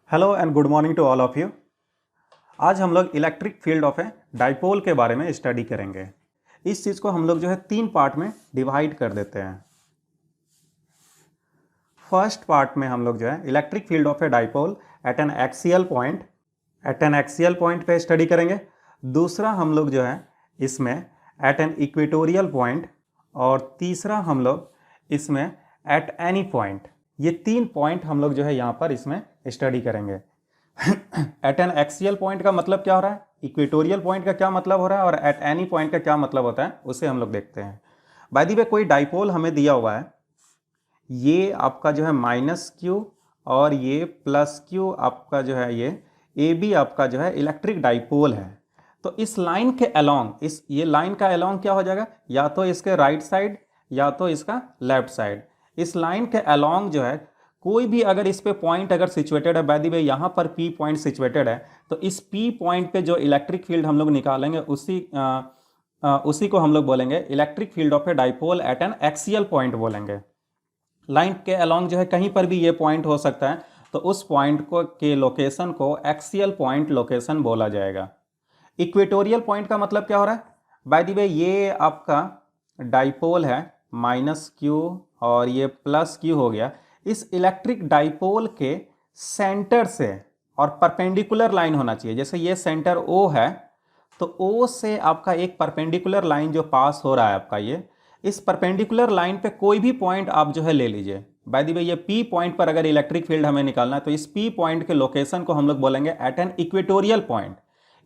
Hello and good morning to all of you. आज हम लोग electric field of a dipole के बारे में स्टडी करेंगे। इस चीज़ को हम लोग जो है 3 पार्ट में डिवाइड कर देते हैं। फर्स्ट पार्ट में हम लोग जो है electric field of a dipole at an axial point पे स्टडी करेंगे। दूसरा हम लोग जो है इसमें एट एन इक्वेटोरियल पॉइंट, और तीसरा हम लोग इसमें एट एनी पॉइंट। ये 3 पॉइंट हम लोग जो है यहाँ पर इसमें स्टडी करेंगे। एट एन एक्सियल पॉइंट का मतलब क्या हो रहा है, इक्वेटोरियल पॉइंट का क्या मतलब हो रहा है, और एट एनी पॉइंट का क्या मतलब होता है उसे हम लोग देखते हैं। बाय द वे कोई डाइपोल हमें दिया हुआ है, ये आपका जो है -q और ये +q आपका जो है ये AB आपका जो है इलेक्ट्रिक डाइपोल है। तो इस लाइन के अलोंग, ये लाइन का अलोंग क्या हो जाएगा, या तो इसके राइट साइड या तो इसका लेफ्ट साइड। इस लाइन के अलोंग जो है कोई भी अगर इस पे पॉइंट अगर सिचुएटेड है, बाय द वे यहाँ पर P पॉइंट सिचुएटेड है, तो इस P पॉइंट पे जो इलेक्ट्रिक फील्ड हम लोग निकालेंगे उसी को हम लोग बोलेंगे electric field of a dipole at an axial point बोलेंगे। लाइन के अलोंग जो है कहीं पर भी ये पॉइंट हो सकता है, तो उस पॉइंट को के लोकेशन को एक्सियल पॉइंट लोकेशन बोला जाएगा। इक्वेटोरियल पॉइंट का मतलब क्या हो रहा है, बाय द वे ये आपका डाइपोल है -q और ये +q हो गया। इस इलेक्ट्रिक डाइपोल के सेंटर से और परपेंडिकुलर लाइन होना चाहिए। जैसे ये सेंटर O है, तो O से आपका एक परपेंडिकुलर लाइन जो पास हो रहा है आपका, ये इस परपेंडिकुलर लाइन पे कोई भी पॉइंट आप जो है ले लीजिए। बाय द वे ये P पॉइंट पर अगर इलेक्ट्रिक फील्ड हमें निकालना है, तो इस P पॉइंट के लोकेशन को हम लोग बोलेंगे at an equatorial point.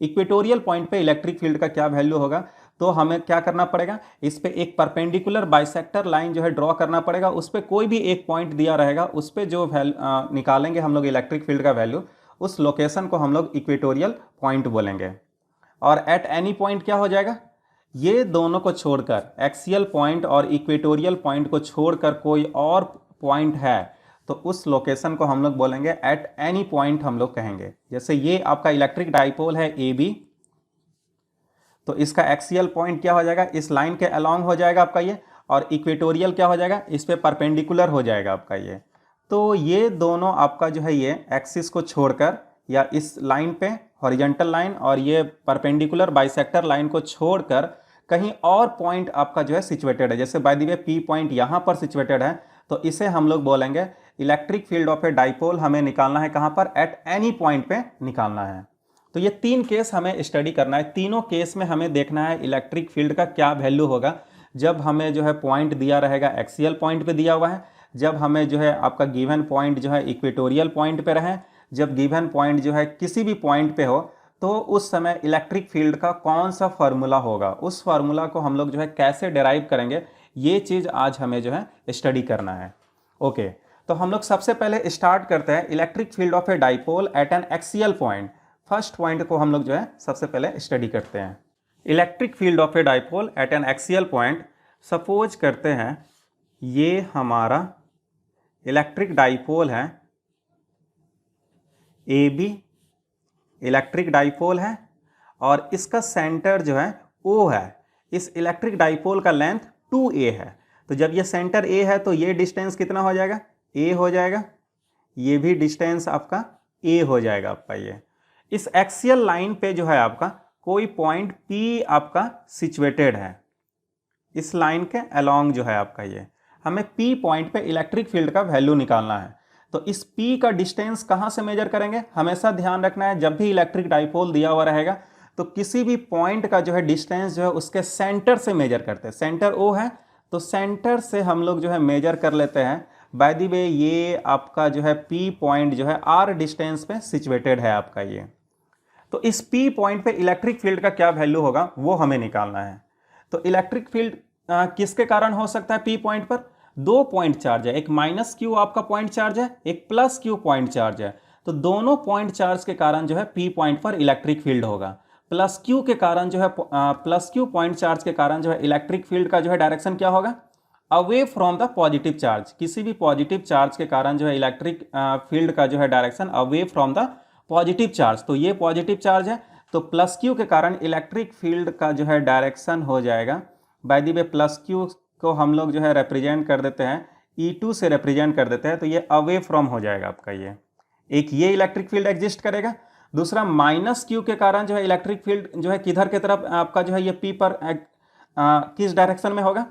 Equatorial point पे इलेक्ट्रिक फील्ड का क्या वैल्यू होगा, तो हमें क्या करना पड़ेगा, इस पे एक परपेंडिकुलर बाइसेक्टर लाइन जो है ड्रॉ करना पड़ेगा। उस पे कोई भी एक पॉइंट दिया रहेगा, उस पे जो निकालेंगे हम लोग इलेक्ट्रिक फील्ड का वैल्यू, उस लोकेशन को हम लोग इक्वेटोरियल पॉइंट बोलेंगे। और एट एनी पॉइंट क्या हो जाएगा, ये दोनों को छोड़कर, एक्सियल पॉइंट और इक्वेटोरियल पॉइंट को छोड़कर कोई और पॉइंट है, तो उस लोकेशन को हम लोग बोलेंगे एट एनी पॉइंट हम लोग कहेंगे। जैसे ये आपका इलेक्ट्रिक डाइपोल है AB, तो इसका एक्सियल पॉइंट क्या हो जाएगा, इस लाइन के अलोंग हो जाएगा आपका ये, और इक्वेटोरियल क्या हो जाएगा, इस पे परपेंडिकुलर हो जाएगा आपका ये। तो ये दोनों आपका जो है ये एक्सिस को छोड़कर, या इस लाइन पे हॉरिजॉन्टल लाइन और ये परपेंडिकुलर बाइसेक्टर लाइन को छोड़कर कहीं और पॉइंट आपका जो है सिचुएटेड है। जैसे bye the way P point यहाँ पर सिचुएटेड है, तो इसे हम लोग बोलेंगे electric field of a dipole हमें निकालना है कहाँ पर, एट एनी पॉइंट पे निकालना है। तो ये 3 केस हमें स्टडी करना है। तीनों केस में हमें देखना है इलेक्ट्रिक फील्ड का क्या वैल्यू होगा जब हमें जो है पॉइंट दिया रहेगा एक्सियल पॉइंट पे दिया हुआ है, जब हमें जो है आपका गिवन पॉइंट जो है इक्वेटोरियल पॉइंट पे रहे, जब गिवन पॉइंट जो है किसी भी पॉइंट पे हो, तो उस समय इलेक्ट्रिक फील्ड का कौन सा फार्मूला होगा, उस फार्मूला को हम लोग जो है कैसे डिराइव करेंगे, ये चीज़ आज हमें जो है स्टडी करना है। ओके, तो हम लोग सबसे पहले स्टार्ट करते हैं electric field of a dipole at an axial point. First point को हम लोग जो है सबसे पहले स्टडी करते हैं। Electric field of a dipole at an axial point, suppose करते हैं ये हमारा इलेक्ट्रिक डाइपोल है AB, इलेक्ट्रिक डाइपोल है, और इसका सेंटर जो है O है। इस इलेक्ट्रिक डाइपोल का लेंथ 2a है। तो जब ये सेंटर A है, तो ये डिस्टेंस कितना हो जाएगा, A हो जाएगा, ये भी डिस्टेंस आपका A हो जाएगा आपका ये। इस एक्सियल लाइन पे जो है आपका कोई पॉइंट P आपका सिचुएटेड है, इस लाइन के अलोंग जो है आपका ये, हमें P पॉइंट पे इलेक्ट्रिक फील्ड का वैल्यू निकालना है। तो इस P का डिस्टेंस कहाँ से मेजर करेंगे, हमेशा ध्यान रखना है जब भी इलेक्ट्रिक डाइपोल दिया हुआ रहेगा, तो किसी भी पॉइंट का जो है डिस्टेंस जो है उसके सेंटर से मेजर करते हैं। सेंटर O है, तो सेंटर से हम लोग जो है मेजर कर लेते हैं। बाय द वे ये आपका जो है P पॉइंट जो है R डिस्टेंस पे सिचुएटेड है आपका ये। तो इस P पॉइंट पे इलेक्ट्रिक फील्ड का क्या वैल्यू होगा वो हमें निकालना है। तो इलेक्ट्रिक फील्ड किसके कारण हो सकता है P पॉइंट पर, 2 पॉइंट चार्ज है, एक -q आपका पॉइंट चार्ज है, एक +q पॉइंट चार्ज है। तो दोनों पॉइंट चार्ज के कारण जो है P पॉइंट पर इलेक्ट्रिक फील्ड होगा। +q के कारण जो है +q पॉइंट चार्ज के कारण जो है इलेक्ट्रिक फील्ड का जो है डायरेक्शन क्या होगा, away from the positive charge. किसी भी पॉजिटिव चार्ज के कारण जो है इलेक्ट्रिक फील्ड का जो है direction away from the positive charge. तो ये पॉजिटिव चार्ज है, तो +q के कारण इलेक्ट्रिक फील्ड का जो है डायरेक्शन हो जाएगा, बाय द वे +q को हम लोग जो है रिप्रेजेंट कर देते हैं E2 से रिप्रेजेंट कर देते हैं, तो ये अवे फ्रॉम हो जाएगा आपका ये। एक ये इलेक्ट्रिक फील्ड एग्जिस्ट करेगा, दूसरा माइनस क्यू के कारण जो है इलेक्ट्रिक फील्ड जो है किधर की तरफ आपका जो है ये पी पर किस डायरेक्शन में होगा,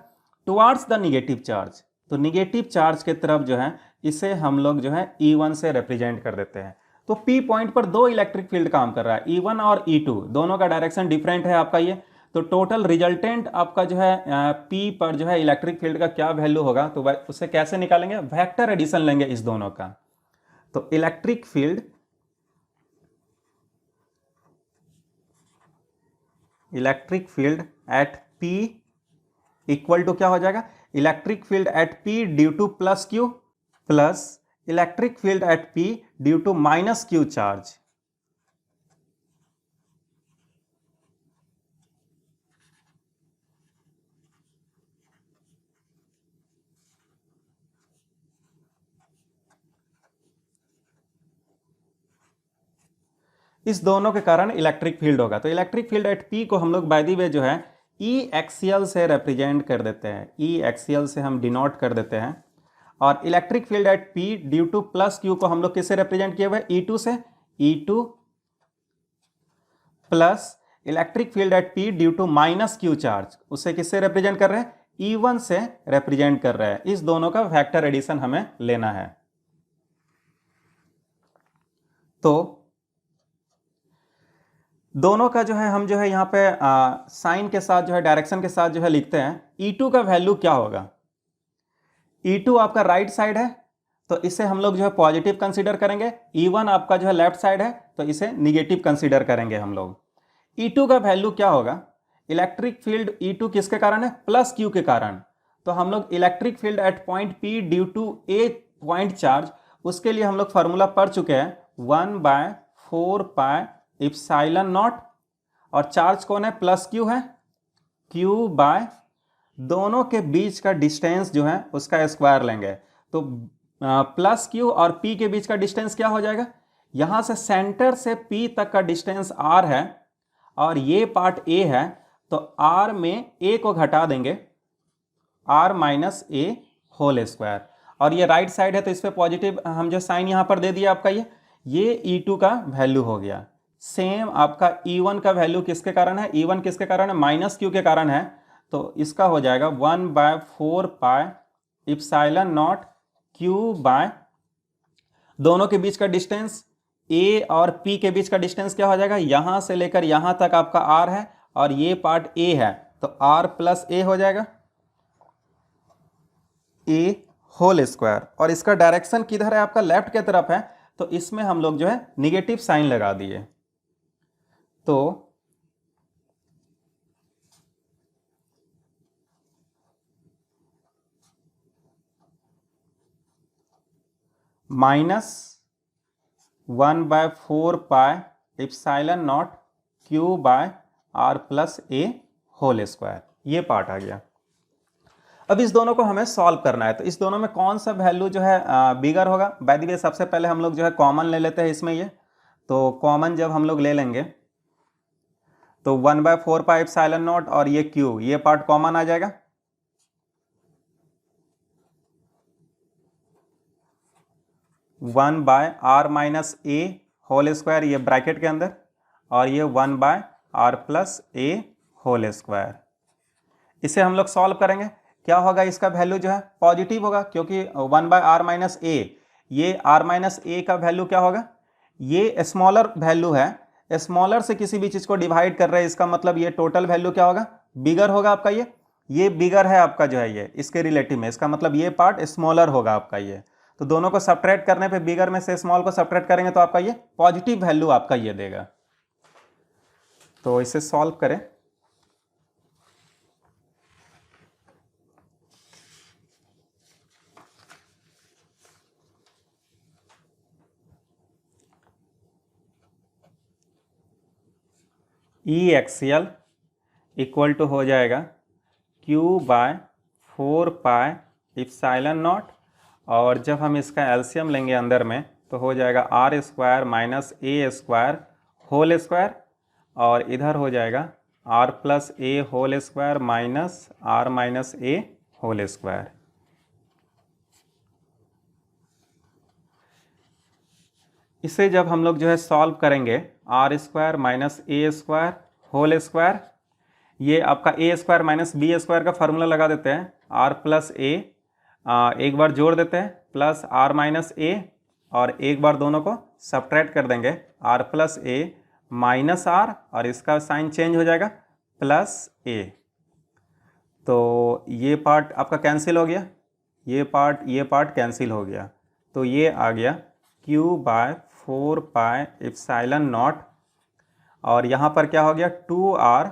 टुवार्ड्स द निगेटिव चार्ज। तो निगेटिव चार्ज के तरफ जो है इसे हम लोग जो है E1 से रिप्रेजेंट कर देते हैं। तो P पॉइंट पर दो इलेक्ट्रिक फील्ड काम कर रहा है, E1 और E2, दोनों का डायरेक्शन डिफरेंट है आपका ये। तो टोटल रिजल्टेंट आपका जो है P पर जो है इलेक्ट्रिक फील्ड का क्या वैल्यू होगा, तो उसे कैसे निकालेंगे, वेक्टर एडिशन लेंगे इस दोनों का। तो electric field at P equal to क्या हो जाएगा, electric field at P due to plus Q plus electric field at P due to minus Q charge. इस दोनों के कारण इलेक्ट्रिक फील्ड होगा। तो इलेक्ट्रिक फील्ड एट P को हम लोग बाय द वे जो है ई एक्सियल से रिप्रेजेंट कर देते हैं, ई एक्सियल से हम डिनोट कर देते हैं। और electric field at P due to plus Q को हम लोग किससे रिप्रेजेंट किए हुए, E2 से, E2 plus electric field at P due to minus Q charge, उसे किससे रिप्रेजेंट कर रहे हैं, E1 से रिप्रेजेंट कर रहे हैं। इस दोनों का वेक्टर एडिशन हमें लेना है। तो दोनों का जो है हम जो है यहाँ पे साइन के साथ जो है डायरेक्शन के साथ जो है लिखते हैं। E2 का वैल्यू क्या होगा, E2 आपका राइट साइड है तो इसे हम लोग जो है पॉजिटिव कंसीडर करेंगे, E1 आपका जो है लेफ्ट साइड है तो इसे निगेटिव कंसीडर करेंगे हम लोग। E2 का वैल्यू क्या होगा, इलेक्ट्रिक फील्ड E2 किसके कारण है, प्लस Q के कारण। तो हम लोग electric field at point P due to a point charge, उसके लिए हम लोग फॉर्मूला पढ़ चुके हैं 1/4 पाई इप्सिलॉन नॉट, और चार्ज कौन है, प्लस Q है, Q बाय दोनों के बीच का डिस्टेंस जो है उसका स्क्वायर लेंगे। तो प्लस Q और P के बीच का डिस्टेंस क्या हो जाएगा, यहां से सेंटर से P तक का डिस्टेंस R है और ये पार्ट A है, तो R में A को घटा देंगे, R minus A whole square. और ये राइट साइड है तो इस पर पॉजिटिव हम जो साइन यहां पर दे दिया आपका, ये E2 का वैल्यू हो गया। सेम आपका E1 का वैल्यू किसके कारण है, E1 किसके कारण है, माइनस Q के कारण है। तो इसका हो जाएगा 1/4 pi epsilon naught Q by दोनों के बीच का डिस्टेंस A और P के बीच का डिस्टेंस क्या हो जाएगा, यहां से लेकर यहां तक आपका R है और ये पार्ट A है तो R प्लस A हो जाएगा, A होल स्क्वायर। और इसका डायरेक्शन किधर है, आपका लेफ्ट की तरफ है, तो इसमें हम लोग जो है निगेटिव साइन लगा दिए। तो -1/4 pi epsilon naught Q by R plus A whole square, ये पार्ट आ गया। अब इस दोनों को हमें सॉल्व करना है, तो इस दोनों में कौन सा वैल्यू जो है बिगर होगा। बाय द वे सबसे पहले हम लोग जो है कॉमन ले लेते हैं इसमें, ये तो कॉमन जब हम लोग ले लेंगे तो 1/4 पाई इप्सिलॉन नॉट और ये Q, ये पार्ट कॉमन आ जाएगा, 1/R minus A whole square, ये ब्रैकेट के अंदर, और ये 1/R plus A whole square. इसे हम लोग सॉल्व करेंगे, क्या होगा, इसका वैल्यू जो है पॉजिटिव होगा क्योंकि 1/R माइनस A, ये R माइनस A का वैल्यू क्या होगा, ये स्मॉलर वैल्यू है, स्मॉलर से किसी भी चीज को डिवाइड कर रहे हैं, इसका मतलब ये टोटल वैल्यू क्या होगा, बिगर होगा आपका। ये बिगर है आपका जो है ये इसके रिलेटिव में, इसका मतलब ये पार्ट स्मॉलर होगा आपका ये। तो दोनों को सब्ट्रैक्ट करने पे बिगर में से स्मॉल को सब्ट्रैक्ट करेंगे तो आपका ये पॉजिटिव वैल्यू आपका ये देगा। तो इसे सॉल्व करें, ई एक्सियल इक्वल टू हो जाएगा Q/4 पाई इप्सिलॉन नॉट, और जब हम इसका एलसीएम लेंगे अंदर में तो हो जाएगा R square minus A square whole square, और इधर हो जाएगा R plus A whole square minus R minus A whole square. इसे जब हम लोग जो है सॉल्व करेंगे, आर स्क्वायर माइनस ए स्क्वायर होल स्क्वायर, ये आपका A square minus B square का फॉर्मूला लगा देते हैं, आर प्लस ए, एक बार जोड़ देते हैं प्लस आर माइनस ए, और एक बार दोनों को सब्ट्रैक्ट कर देंगे, R plus A minus R, और इसका साइन चेंज हो जाएगा प्लस ए। तो ये पार्ट आपका कैंसिल हो गया, ये पार्ट कैंसिल हो गया, तो ये आ गया q by 4 pi epsilon naught, और यहाँ पर क्या हो गया 2r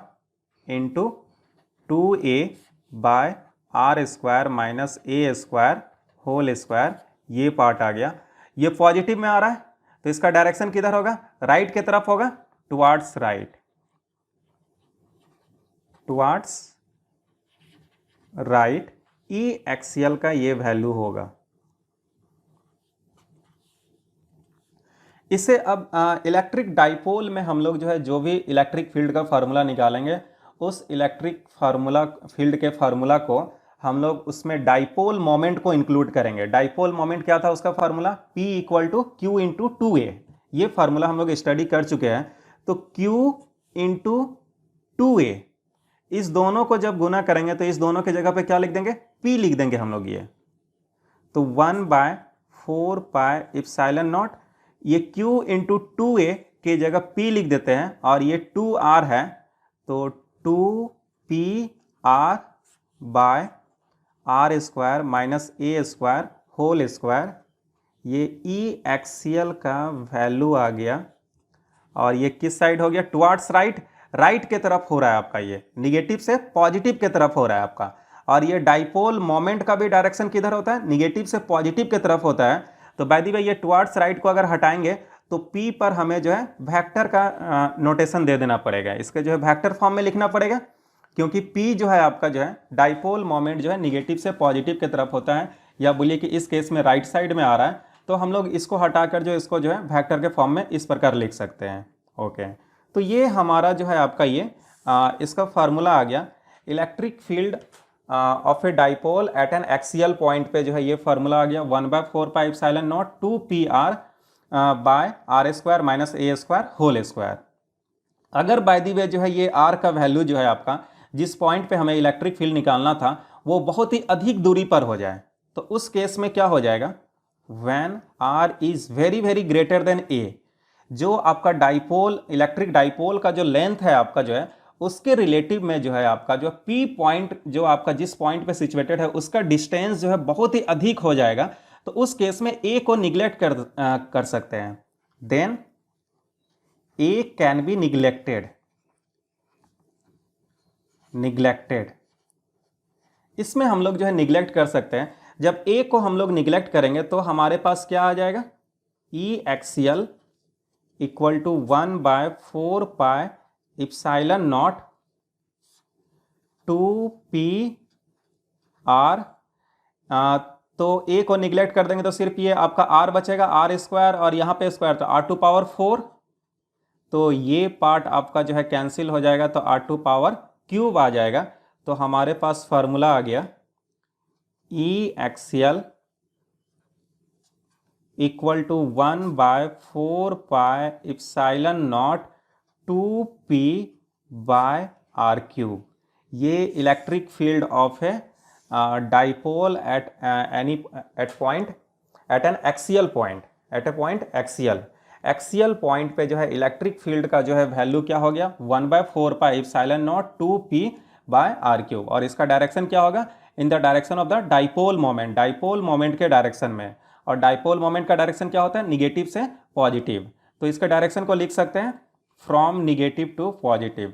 into 2a by r square minus A square whole square, ये पार्ट आ गया। ये पॉजिटिव में आ रहा है तो इसका डायरेक्शन किधर होगा, राइट की तरफ होगा, टुवार्ड्स राइट, टुवार्ड्स राइट, ई एक्सियल का ये वैल्यू होगा। इसे अब इलेक्ट्रिक डाइपोल में हम लोग जो है जो भी इलेक्ट्रिक फील्ड का फार्मूला निकालेंगे, उस इलेक्ट्रिक फार्मूला फील्ड के फार्मूला को हम लोग उसमें डाइपोल मोमेंट को इंक्लूड करेंगे। डाइपोल मोमेंट क्या था उसका formula, P equal to q into 2a, ये फार्मूला हम लोग स्टडी कर चुके हैं। तो Q इंटू 2a, इस दोनों को जब गुना करेंगे तो इस दोनों की जगह पे क्या लिख देंगे, P लिख देंगे हम लोग ये। तो 1/4 पाई एप्सिलॉन नॉट, ये Q इंटू 2a की जगह P लिख देते हैं, और ये 2r है तो 2pr by r square minus A square whole square, ये ई एक्सियल का वैल्यू आ गया। और ये किस साइड हो गया, टुवार्ड्स राइट, राइट के तरफ हो रहा है आपका, ये निगेटिव से पॉजिटिव के तरफ हो रहा है आपका। और ये डाइपोल मोमेंट का भी डायरेक्शन किधर होता है, निगेटिव से पॉजिटिव के तरफ होता है। तो बाय द वे ये टुवार्ड्स राइट को अगर हटाएंगे तो P पर हमें जो है वेक्टर का नोटेशन दे देना पड़ेगा, इसके जो है वेक्टर फॉर्म में लिखना पड़ेगा, क्योंकि P जो है आपका जो है डाइपोल मोमेंट जो है निगेटिव से पॉजिटिव की तरफ होता है, या बोलिए कि इस केस में राइट साइड में आ रहा है, तो हम लोग इसको हटाकर जो इसको जो है वेक्टर के फॉर्म में इस प्रकार लिख सकते हैं। ओके, तो ये हमारा जो है आपका ये इसका फार्मूला आ गया। Electric field of a dipole at an axial point पे जो है ये फार्मूला आ गया 1/4 pi epsilon naught 2pr by r square minus A square whole square. अगर बाय द वे जो है ये r का वैल्यू जो है आपका जिस पॉइंट पे हमें इलेक्ट्रिक फील्ड निकालना था वो बहुत ही अधिक दूरी पर हो जाए, तो उस केस में क्या हो जाएगा, when r is very very greater then a, जो आपका डाइपोल इलेक्ट्रिक डाइपोल का जो लेंथ है आपका जो है उसके रिलेटिव में जो है आपका जो P पॉइंट जो आपका जिस पॉइंट पे सिचुएटेड है उसका डिस्टेंस जो है बहुत ही अधिक हो जाएगा, तो उस केस में A को निग्लेक्ट कर सकते हैं। Then A can be neglected, इसमें हम लोग जो है निग्लेक्ट कर सकते हैं। जब A को हम लोग निग्लेक्ट करेंगे तो हमारे पास क्या आ जाएगा, E axial equal to 1/4 pi epsilon naught 2pr, तो A को निग्लेक्ट कर देंगे तो सिर्फ ये आपका r बचेगा, आर स्क्वायर, और यहाँ पे स्क्वायर तो r⁴, तो ये पार्ट आपका जो है कैंसिल हो जाएगा, तो r³ आ जाएगा। तो हमारे पास फार्मूला आ गया E axial equal to 1/4 pi epsilon naught 2p by r³। ये इलेक्ट्रिक फील्ड ऑफ है dipole at an axial point, at a point axial point पे जो है इलेक्ट्रिक फील्ड का जो है वैल्यू क्या हो गया, 1/4 pi epsilon naught 2p by r³, और इसका डायरेक्शन क्या होगा, in the direction of the dipole moment के डायरेक्शन में। और डाइपोल मोमेंट का डायरेक्शन क्या होता है, निगेटिव से पॉजिटिव, तो इसके डायरेक्शन को लिख सकते हैं from negative to positive,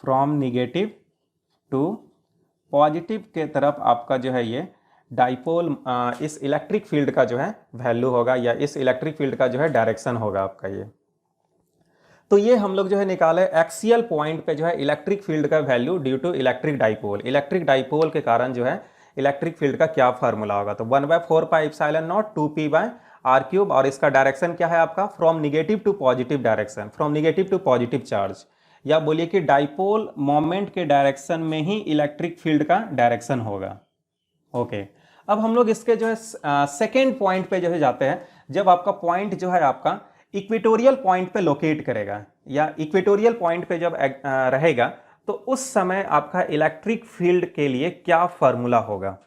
from negative to positive के तरफ आपका जो है ये डाइपोल इस इलेक्ट्रिक फील्ड का जो है वैल्यू होगा, या इस इलेक्ट्रिक फील्ड का जो है डायरेक्शन होगा आपका ये। तो ये हम लोग जो है निकाले एक्सियल पॉइंट पे जो है इलेक्ट्रिक फील्ड का value due to electric dipole के कारण जो है इलेक्ट्रिक फील्ड का क्या फार्मूला होगा, तो 1/4 pi epsilon naught 2p by r³, और इसका डायरेक्शन क्या है आपका, from negative to positive direction, from negative to positive charge, या बोलिए कि डाइपोल मोमेंट के डायरेक्शन में ही इलेक्ट्रिक फील्ड का डायरेक्शन होगा। ओके, अब हम लोग इसके जो है सेकेंड पॉइंट पे जो है जाते हैं। जब आपका पॉइंट जो है आपका इक्वेटोरियल पॉइंट पे लोकेट करेगा या इक्वेटोरियल पॉइंट पे जब रहेगा, तो उस समय आपका इलेक्ट्रिक फील्ड के लिए क्या फॉर्मूला होगा।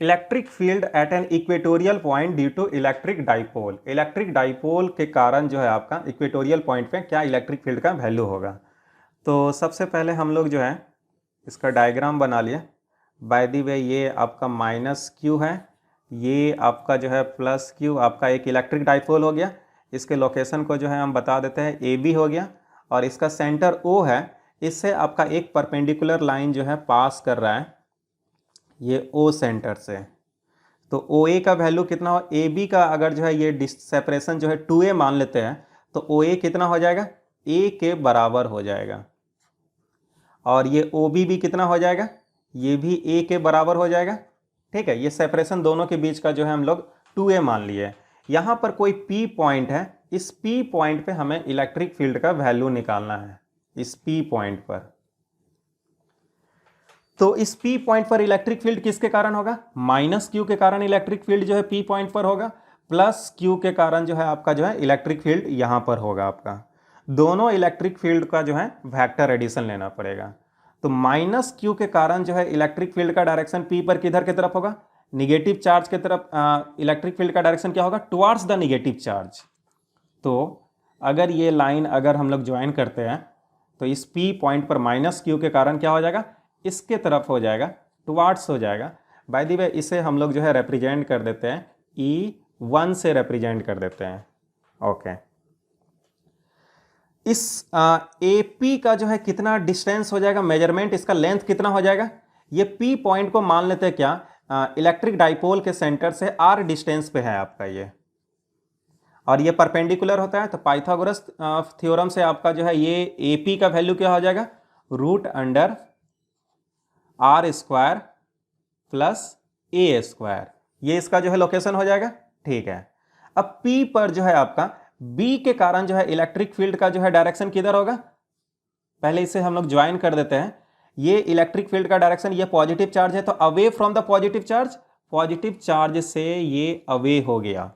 Electric field at an equatorial point due to electric dipole. Electric dipole के कारण जो है आपका इक्वेटोरियल पॉइंट पे क्या इलेक्ट्रिक फील्ड का वैल्यू होगा। तो सबसे पहले हम लोग जो है इसका डायग्राम बना लिए। बाय द वे ये आपका माइनस क्यू है, ये आपका जो है प्लस क्यू, आपका एक इलेक्ट्रिक डाइपोल हो गया। इसके लोकेशन को जो है हम बता देते हैं, ए बी हो गया, और इसका सेंटर ओ है। इससे आपका एक परपेंडिकुलर लाइन जो है पास कर रहा है ये ओ सेंटर से। तो ओ ए का वैल्यू कितना हो, ए बी का अगर जो है ये सेपरेशन जो है 2a मान लेते हैं, तो ओ ए कितना हो जाएगा, ए के बराबर हो जाएगा। और ये ओ बी भी कितना हो जाएगा, ये भी ए के बराबर हो जाएगा। ठीक है, ये सेपरेशन दोनों के बीच का जो है हम लोग 2a मान लिए। यहाँ पर कोई P पॉइंट है, इस P पॉइंट पे हमें इलेक्ट्रिक फील्ड का वैल्यू निकालना है। इस P पॉइंट पर, तो इस P पॉइंट पर इलेक्ट्रिक फील्ड किसके कारण होगा, माइनस क्यू के कारण इलेक्ट्रिक फील्ड जो है P पॉइंट पर होगा, प्लस क्यू के कारण जो है आपका जो है इलेक्ट्रिक फील्ड यहां पर होगा। आपका दोनों इलेक्ट्रिक फील्ड का जो है वेक्टर एडिशन लेना पड़ेगा। तो माइनस क्यू के कारण जो है इलेक्ट्रिक फील्ड का डायरेक्शन P पर किधर की तरफ होगा, निगेटिव चार्ज की तरफ। इलेक्ट्रिक फील्ड का डायरेक्शन क्या होगा, टुवार्ड्स द निगेटिव चार्ज। तो अगर ये लाइन अगर हम लोग ज्वाइन करते हैं, तो इस P पॉइंट पर माइनस क्यू के कारण क्या हो जाएगा, इसके तरफ हो जाएगा, टुवार्ड्स हो जाएगा। बाय द वे इसे हम लोग जो है रिप्रेजेंट कर देते हैं, E1 से रिप्रेजेंट कर देते हैं। ओके, इस AP का जो है कितना डिस्टेंस हो जाएगा, मेजरमेंट इसका लेंथ कितना हो जाएगा। ये P पॉइंट को मान लेते हैं क्या, इलेक्ट्रिक डाइपोल के सेंटर से R डिस्टेंस पे है आपका ये, और ये परपेंडिकुलर होता है। तो पाइथागोरस थ्योरम से आपका जो है ये AP का वैल्यू क्या हो जाएगा, root under R square plus A square, ये इसका जो है लोकेशन हो जाएगा। ठीक है, अब P पर जो है आपका B के कारण जो है इलेक्ट्रिक फील्ड का जो है डायरेक्शन किधर होगा, पहले इसे हम लोग ज्वाइन कर देते हैं। ये इलेक्ट्रिक फील्ड का डायरेक्शन, ये पॉजिटिव चार्ज है तो away from the positive charge, positive charge से ये अवे हो गया।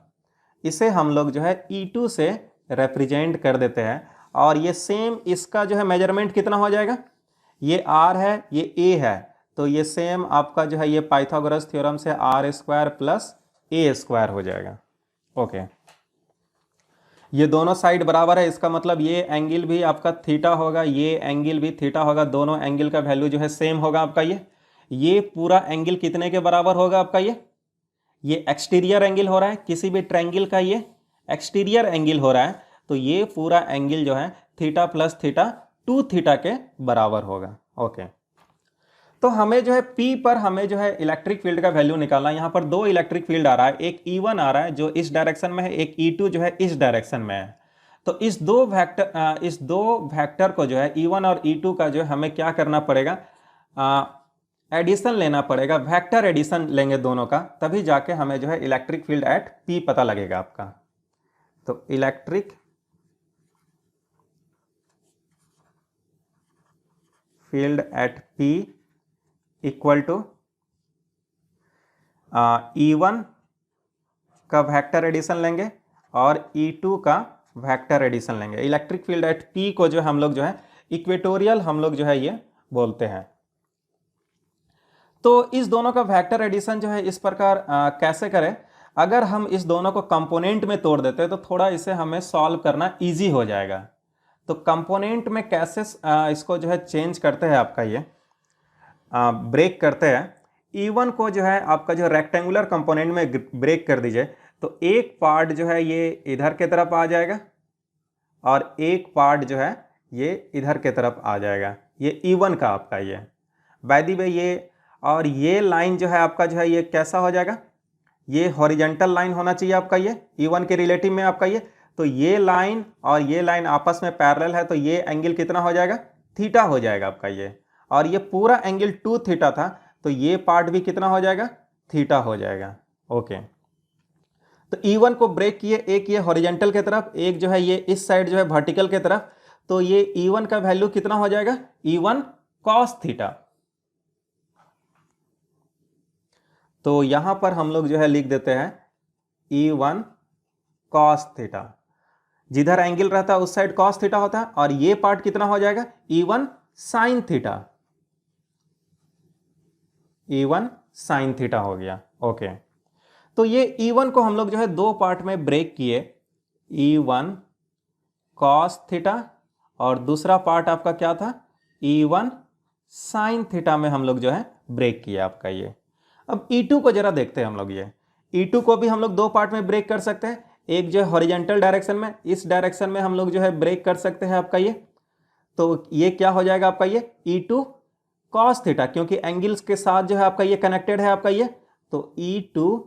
इसे हम लोग जो है E2 से रिप्रेजेंट कर देते हैं, और ये सेम इसका जो है मेजरमेंट कितना हो जाएगा, ये R है ये A है, तो ये सेम आपका जो है ये पाइथागोरस थ्योरम से R square plus A square हो जाएगा। ओके, ये दोनों साइड बराबर है, इसका मतलब ये एंगल भी आपका थीटा होगा, ये एंगल भी थीटा होगा, दोनों एंगल का वैल्यू जो है सेम होगा आपका। ये पूरा एंगल कितने के बराबर होगा आपका, ये एक्सटीरियर एंगल हो रहा है किसी भी ट्रायंगल का, ये एक्सटीरियर एंगल हो रहा है, तो ये पूरा एंगल जो है थीटा प्लस थीटा 2 थीटा के बराबर होगा। ओके, तो हमें जो है P पर हमें जो है इलेक्ट्रिक फील्ड का वैल्यू निकालना है। यहाँ पर दो इलेक्ट्रिक फील्ड आ रहा है, एक E1 आ रहा है जो इस डायरेक्शन में है, एक E2 जो है इस डायरेक्शन में है। तो इस दो वेक्टर को जो है E1 और E2 का जो है हमें क्या करना पड़ेगा, एडिशन लेना पड़ेगा, वेक्टर एडिशन लेंगे दोनों का, तभी जाके हमें जो है इलेक्ट्रिक फील्ड एट P पता लगेगा आपका। तो electric field at P equal to E1 का वेक्टर एडिशन लेंगे और E2 का वेक्टर एडिशन लेंगे। इलेक्ट्रिक फील्ड एट P को जो हम लोग जो है इक्वेटोरियल हम लोग जो है ये बोलते हैं। तो इस दोनों का वेक्टर एडिशन जो है इस प्रकार कैसे करें, अगर हम इस दोनों को कंपोनेंट में तोड़ देते हैं तो थोड़ा इसे हमें सॉल्व करना इजी हो जाएगा। तो कंपोनेंट में कैसे इसको जो है चेंज करते हैं आपका ये ब्रेक करते हैं। E1 को जो है आपका जो रेक्टेंगुलर कंपोनेंट में ब्रेक कर दीजिए तो एक पार्ट जो है ये इधर के तरफ आ जाएगा और एक पार्ट जो है ये इधर के तरफ आ जाएगा। ये E1 का आपका ये बाय द वे ये, और ये लाइन जो है आपका जो है ये कैसा हो जाएगा, ये हॉरिजेंटल लाइन होना चाहिए आपका ये E1 के रिलेटिव में आपका ये। तो ये लाइन और ये लाइन आपस में पैरेलल है तो ये एंगल कितना हो जाएगा, थीटा हो जाएगा आपका ये। और ये पूरा एंगल 2 थीटा था तो ये पार्ट भी कितना हो जाएगा, थीटा हो जाएगा। ओके, तो E1 को ब्रेक किए, एक ये हॉरिजेंटल के तरफ, एक जो है ये इस साइड जो है वर्टिकल के तरफ। तो ये E1 का वैल्यू कितना हो जाएगा, E1 cos थीटा। तो यहां पर हम लोग जो है लिख देते हैं E1 cos थीटा। जिधर एंगल रहता है उस साइड cos थीटा होता है और ये पार्ट कितना हो जाएगा, E1 sin theta. E1 sin theta हो गया। ओके, तो ये E1 को हम लोग जो है दो पार्ट में ब्रेक किए, E1 cos थीटा और दूसरा पार्ट आपका क्या था, E1 sin थीटा में हम लोग जो है ब्रेक किया आपका ये। अब E2 को जरा देखते हैं हम लोग। ये E2 को भी हम लोग दो पार्ट में ब्रेक कर सकते हैं, एक जो है हॉरिजेंटल डायरेक्शन में, इस डायरेक्शन में हम लोग जो है ब्रेक कर सकते हैं आपका ये। तो ये क्या हो जाएगा आपका ये E2 cos थीटा, क्योंकि एंगल्स के साथ जो है आपका ये कनेक्टेड है आपका ये। तो E2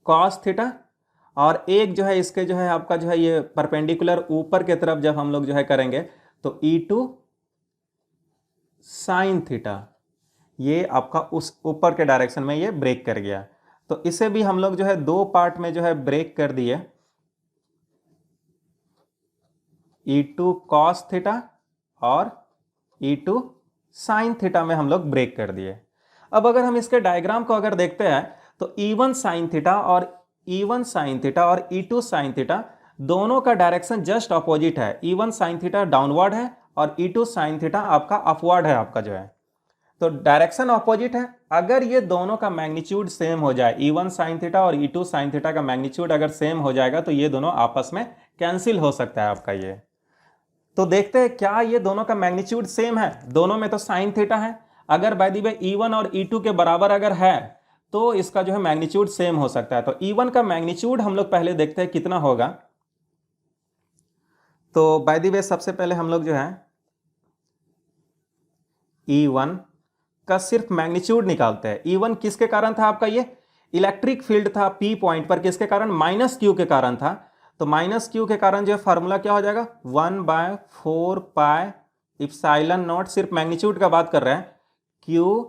cos थीटा, और एक जो है इसके जो है आपका जो है ये परपेंडिकुलर ऊपर के तरफ जब हम लोग जो है करेंगे तो E2 sin थीटा। ये आपका उस ऊपर के डायरेक्शन में ये ब्रेक कर गया। तो इसे भी हम लोग जो है दो पार्ट में जो है ब्रेक कर दिए, E2 cos थीटा और E2 sin थीटा में हम लोग ब्रेक कर दिए। अब अगर हम इसके डायग्राम को अगर देखते हैं तो E1 sin थीटा और E1 sin थीटा और E2 sin थीटा दोनों का डायरेक्शन जस्ट अपोजिट है। E1 sin थीटा डाउनवर्ड है और E2 sin थीटा आपका अपवर्ड है आपका जो है। तो डायरेक्शन अपोजिट है। अगर ये दोनों का मैग्नीट्यूड सेम हो जाए, E1 sin थीटा और E2 sin थीटा का मैग्नीट्यूड अगर सेम हो जाएगा तो ये दोनों आपस में कैंसिल हो सकता है आपका ये। तो देखते हैं क्या ये दोनों का मैग्नीट्यूड सेम है। दोनों में तो sin थीटा है, अगर बाय द वे E1 और E2 के बराबर अगर है तो इसका जो है मैग्नीट्यूड सेम हो सकता है। तो E1 का मैग्नीट्यूड हम लोग पहले देखते हैं कितना होगा। तो बाय द वे सबसे पहले हम लोग जो है E1 का सिर्फ मैग्नीट्यूड निकालते हैं। E1 किसके कारण था आपका ये, इलेक्ट्रिक फील्ड था P पॉइंट पर, किसके कारण, माइनस Q के कारण था। तो माइनस Q के कारण जो है फार्मूला क्या हो जाएगा, 1/4 पाई इप्सिलॉन नॉट, सिर्फ मैग्नीट्यूड का बात कर रहे हैं, Q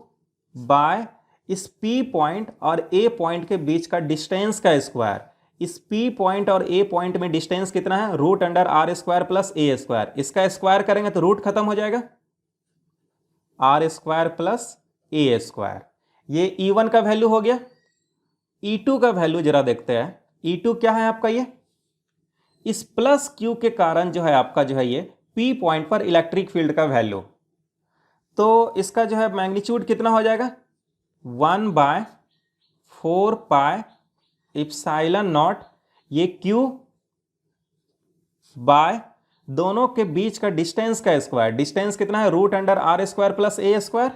बाय इस P पॉइंट और A पॉइंट के बीच का डिस्टेंस का स्क्वायर। इस P पॉइंट और A पॉइंट में डिस्टेंस कितना है, √r² प्लस a²। इसका स्क्वायर करेंगे तो रूट खत्म हो जाएगा, r² प्लस a²। ये E1 का वैल्यू हो गया। E2 का वैल्यू जरा देखते हैं। E2 क्या है आपका ये, इस प्लस Q के कारण जो है आपका जो है ये P पॉइंट पर इलेक्ट्रिक फील्ड का वैल्यू। तो इसका जो है मैग्नीट्यूड कितना हो जाएगा, 1/4 पाई इप्सिलॉन नॉट, ये Q बाय दोनों के बीच का डिस्टेंस का स्क्वायर। डिस्टेंस कितना है, √r² प्लस a²।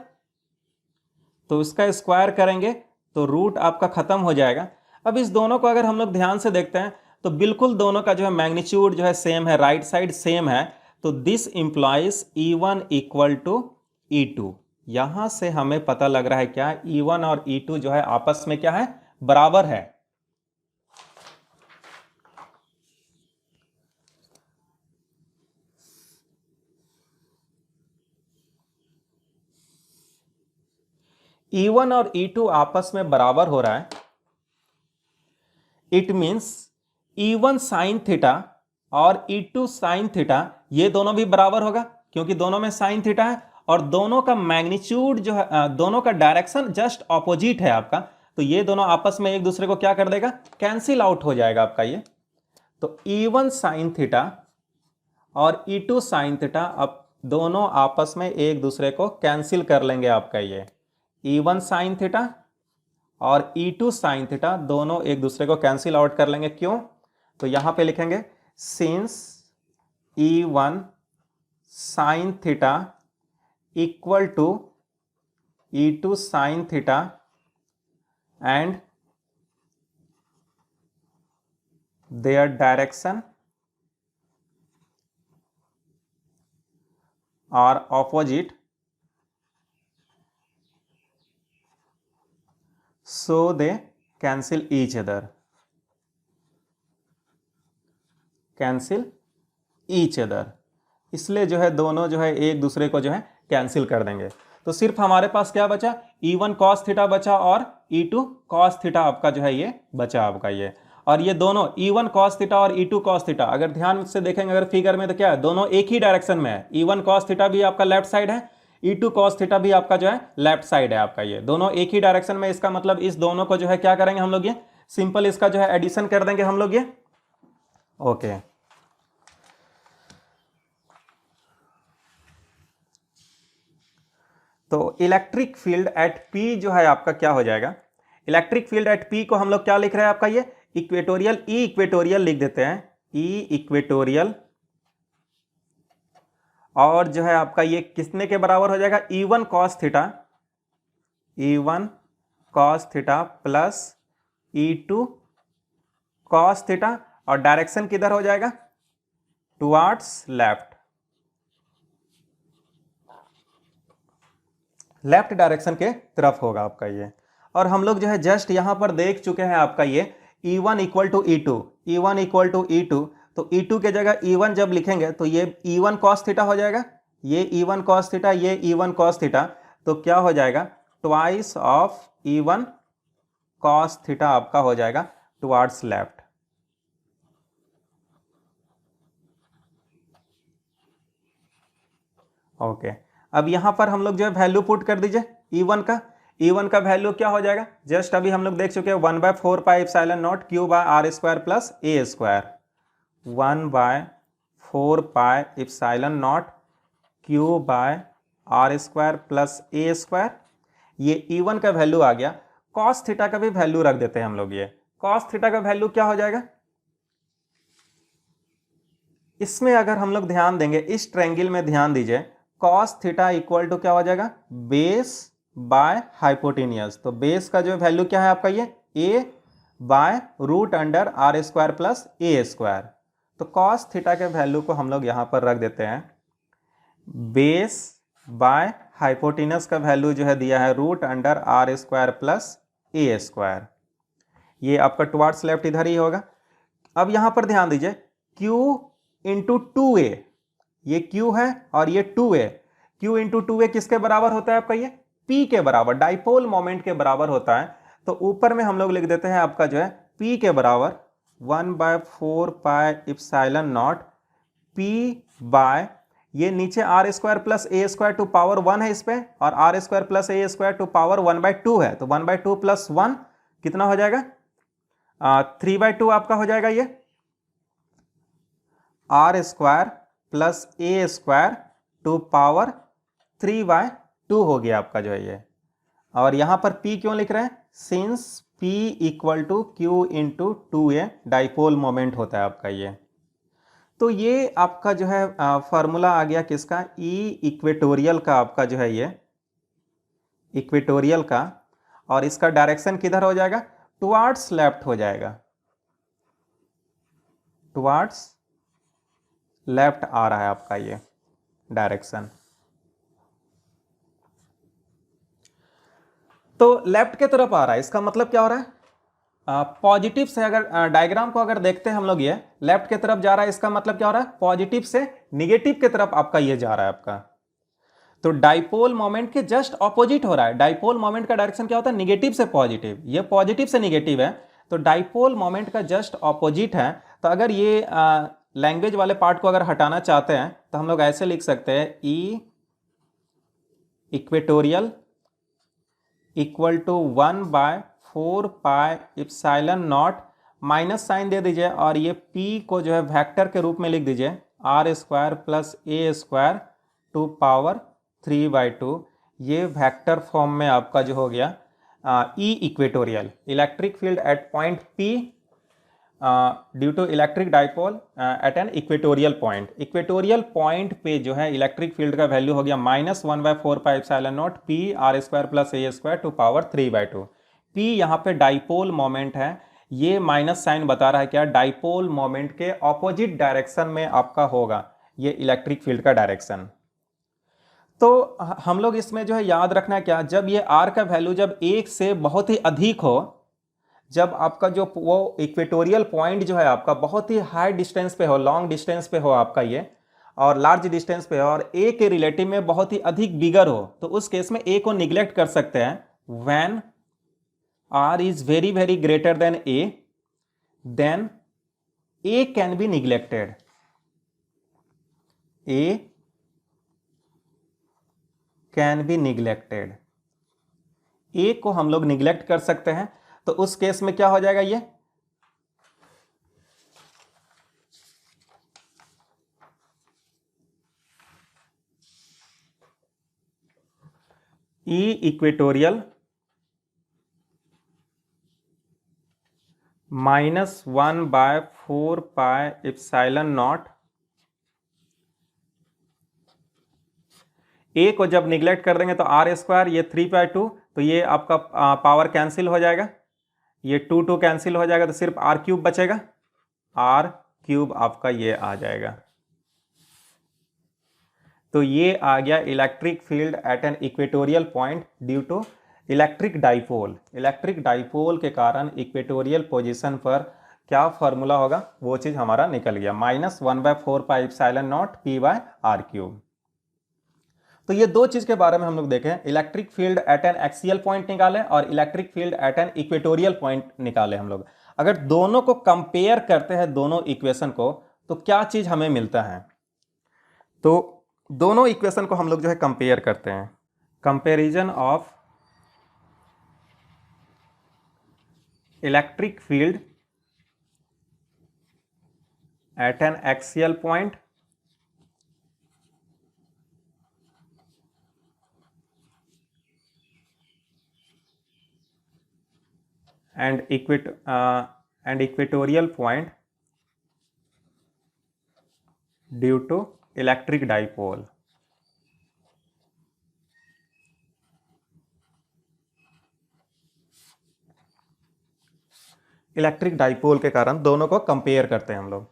तो इसका स्क्वायर करेंगे तो रूट आपका खत्म हो जाएगा। अब इस दोनों को अगर हम लोग ध्यान से देखते हैं तो बिल्कुल दोनों का जो है मैग्नीट्यूड जो है सेम है, राइट साइड सेम है। तो this implies E1 equal to E2। यहां से हमें पता लग रहा है क्या, E1 और E2 जो है आपस में क्या है, बराबर है। E1 और E2 आपस में बराबर हो रहा है। It means E1 sin theta और E2 sin थीटा ये दोनों भी बराबर होगा, क्योंकि दोनों में sin थीटा है और दोनों का मैग्नीट्यूड जो है, दोनों का डायरेक्शन जस्ट ऑपोजिट है आपका। तो ये दोनों आपस में एक दूसरे को क्या कर देगा, कैंसिल आउट हो जाएगा आपका ये। तो E1 sin थीटा और E2 sin थीटा अब दोनों आपस में एक दूसरे को कैंसिल कर लेंगे आपका ये। E1 sin थीटा और E2 sin थीटा दोनों एक दूसरे को कैंसिल आउट कर लेंगे। क्यों, तो यहां पे लिखेंगे since E1 sine theta equal to E2 sine theta and their direction are opposite, so they cancel each other. इसलिए जो है दोनों जो है एक दूसरे को जो है कैंसिल कर देंगे। तो सिर्फ हमारे पास क्या बचा, E1 cos थीटा बचा और E2 cos थीटा आपका जो है ये बचा आपका ये। और ये दोनों E1 cos थीटा और E2 cos थीटा अगर ध्यान से देखेंगे अगर फिगर में तो क्या है, दोनों एक ही डायरेक्शन में है। E1 cos थीटा भी आपका लेफ्ट साइड है, E2 cos थीटा भी आपका जो है लेफ्ट साइड है आपका, ये दोनों एक ही डायरेक्शन में। इसका मतलब इस दोनों को जो है क्या करेंगे हम लोग, ये सिंपल इसका जो है एडिशन कर देंगे हम लोग ये। ओके तो इलेक्ट्रिक फील्ड एट P जो है आपका क्या हो जाएगा, इलेक्ट्रिक फील्ड एट P को हम लोग क्या लिख रहे हैं आपका ये इक्वेटोरियल, ई इक्वेटोरियल लिख देते हैं, ई इक्वेटोरियल। और जो है आपका ये कितने के बराबर हो जाएगा, E1 cos theta, E1 cos theta plus E2 cos theta, और डायरेक्शन किधर हो जाएगा, टुवार्ड्स लेफ्ट, लेफ्ट डायरेक्शन के तरफ होगा आपका ये। और हम लोग जो है जस्ट यहां पर देख चुके हैं आपका ये E1 equal to E2, E1 equal to E2, तो E2 के जगह E1 जब लिखेंगे तो ये E1 cos थीटा हो जाएगा, ये E1 cos थीटा, ये E1 cos थीटा, तो क्या हो जाएगा twice of E1 cos theta आपका हो जाएगा टुवार्ड्स लेफ्ट। ओके अब यहां पर हम लोग जो है वैल्यू पुट कर दीजिए E1 का वैल्यू क्या हो जाएगा, जस्ट अभी हम लोग देख चुके हैं 1/4 pi epsilon naught q by r square plus A square, 1/4 pi epsilon naught q by r square plus A square. ये E1 का वैल्यू आ गया। कॉस थीटा का भी वैल्यू रख देते हैं हम लोग, ये कॉस थीटा का वैल्यू क्या हो जाएगा, इसमें अगर हम लोग ध्यान देंगे इस ट्रायंगल में ध्यान दीजिए, कॉस थीटा इक्वल टू क्या हो जाएगा बेस बाय हाइपोटेनियस। तो बेस का जो वैल्यू क्या है आपका ये a by root under r square plus A square. तो कॉस थीटा के वैल्यू को हम लोग यहां पर रख देते हैं, बेस बाय हाइपोटेनियस का वैल्यू जो है दिया है root under r square plus ए स्क्वायर। ये आपका टुवार्ड्स लेफ्ट इधर ही होगा। अब यहां पर ध्यान दीजिए Q इंटू 2a, ये Q है और ये 2a, Q इंटू 2a किसके बराबर होता है आपका ये P के बराबर, डाइपोल मोमेंट के बराबर होता है। तो ऊपर में हम लोग लिख देते हैं आपका जो है P के बराबर 1/4 pi epsilon naught P by, ये नीचे r square plus A square to power 1 है इस पे, और r square plus A square to power 1/2 है, तो 1/2 प्लस 1 कितना हो जाएगा 3/2 आपका हो जाएगा ये r square plus A square to power 3/2 हो गया आपका जो है ये। और यहां पर P क्यों लिख रहे हैं, since P equal to Q into 2a dipole moment होता है आपका ये। तो ये आपका जो है फॉर्मूला आ गया किसका, ई इक्वेटोरियल का आपका जो है ये इक्वेटोरियल का, और इसका डायरेक्शन किधर हो जाएगा टुवार्ड्स लेफ्ट हो जाएगा, टुवार्ड्स लेफ्ट आ रहा है आपका ये डायरेक्शन। तो लेफ्ट के तरफ आ रहा है, इसका मतलब क्या हो रहा है पॉजिटिव से, अगर डायग्राम को अगर देखते हैं हम लोग ये लेफ्ट के तरफ जा रहा है, इसका मतलब क्या हो रहा है पॉजिटिव से निगेटिव के तरफ आपका ये जा रहा है आपका। तो डाइपोल मोमेंट के जस्ट ऑपोजिट हो रहा है, डाइपोल मोमेंट का डायरेक्शन क्या होता है निगेटिव से पॉजिटिव, ये पॉजिटिव से निगेटिव है, तो डाइपोल मोमेंट का जस्ट ऑपोजिट है। तो अगर ये लैंग्वेज वाले पार्ट को अगर हटाना चाहते हैं तो हम लोग ऐसे लिख सकते हैं E equatorial equal to 1/4 pi epsilon naught, minus sign दे दीजिए और ये P को जो है वेक्टर के रूप में लिख दीजिए R square plus A square to power 3/2। ये वेक्टर फॉर्म में आपका जो हो गया E equatorial, electric field at point P due to electric dipole at an equatorial point. Equatorial point पे जो है इलेक्ट्रिक फील्ड का वैल्यू हो गया -1/4πε0 P R square plus A square to power 3/2। P यहाँ पे डाइपोल मोमेंट है, ये माइनस साइन बता रहा है क्या, डाइपोल मोमेंट के ऑपोजिट डायरेक्शन में आपका होगा ये इलेक्ट्रिक फील्ड का डायरेक्शन। तो हम लोग इसमें जो है याद रखना है क्या, जब ये आर का वैल्यू जब 1 से बहुत ही अधिक हो, जब आपका जो वो इक्वेटोरियल पॉइंट जो है आपका बहुत ही हाई डिस्टेंस पे हो, लॉन्ग डिस्टेंस पे हो आपका ये, और लार्ज डिस्टेंस पे हो, और ए के रिलेटिव में बहुत ही अधिक बिगर हो, तो उस केस में ए को निग्लेक्ट कर सकते हैं। When R is very very greater than A, then A can be neglected. A can be neglected, A को हम लोग निग्लेक्ट कर सकते हैं। तो उस केस में क्या हो जाएगा, ये ई इक्वेटोरियल -1/4πε0, ए को जब निग्लेक्ट कर देंगे तो आर स्क्वायर, ये 3/2, तो ये आपका पावर कैंसिल हो जाएगा, ये 2 कैंसिल हो जाएगा, तो सिर्फ आर क्यूब बचेगा, आर क्यूब आपका ये आ जाएगा। तो ये आ गया electric field at an equatorial point due to electric dipole. Electric dipole के कारण इक्वेटोरियल पोजीशन पर क्या फॉर्मूला होगा, वो चीज हमारा निकल गया, -1/4πε0 p/r³। तो ये दो चीज के बारे में हम लोग देखें, electric field at an axial point निकाले और electric field at an equatorial point निकाले हम लोग। अगर दोनों को कंपेयर करते हैं, दोनों इक्वेशन को, तो क्या चीज हमें मिलता है, तो दोनों इक्वेशन को हम लोग जो है कंपेयर करते हैं। Comparison of electric field at an axial point and equatorial point due to electric dipole। Electric dipole के कारण दोनों को कंपेयर करते हैं हम लोग।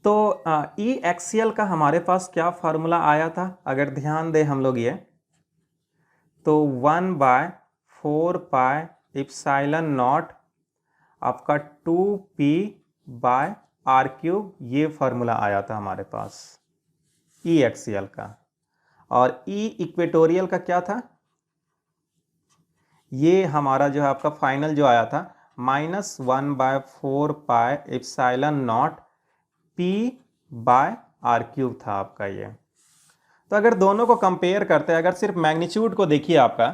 तो ई एक्सियल का हमारे पास क्या फार्मूला आया था, अगर ध्यान दें हम लोग ये, तो 1/4πε0 आपका 2p/r³, ये फार्मूला आया था हमारे पास ई एक्सियल का। और ई इक्वेटोरियल का क्या था, ये हमारा जो है आपका फाइनल जो आया था -1/4πε0 p/r³ था आपका ये। तो अगर दोनों को कंपेयर करते हैं, अगर सिर्फ मैग्नीट्यूड को देखिए आपका,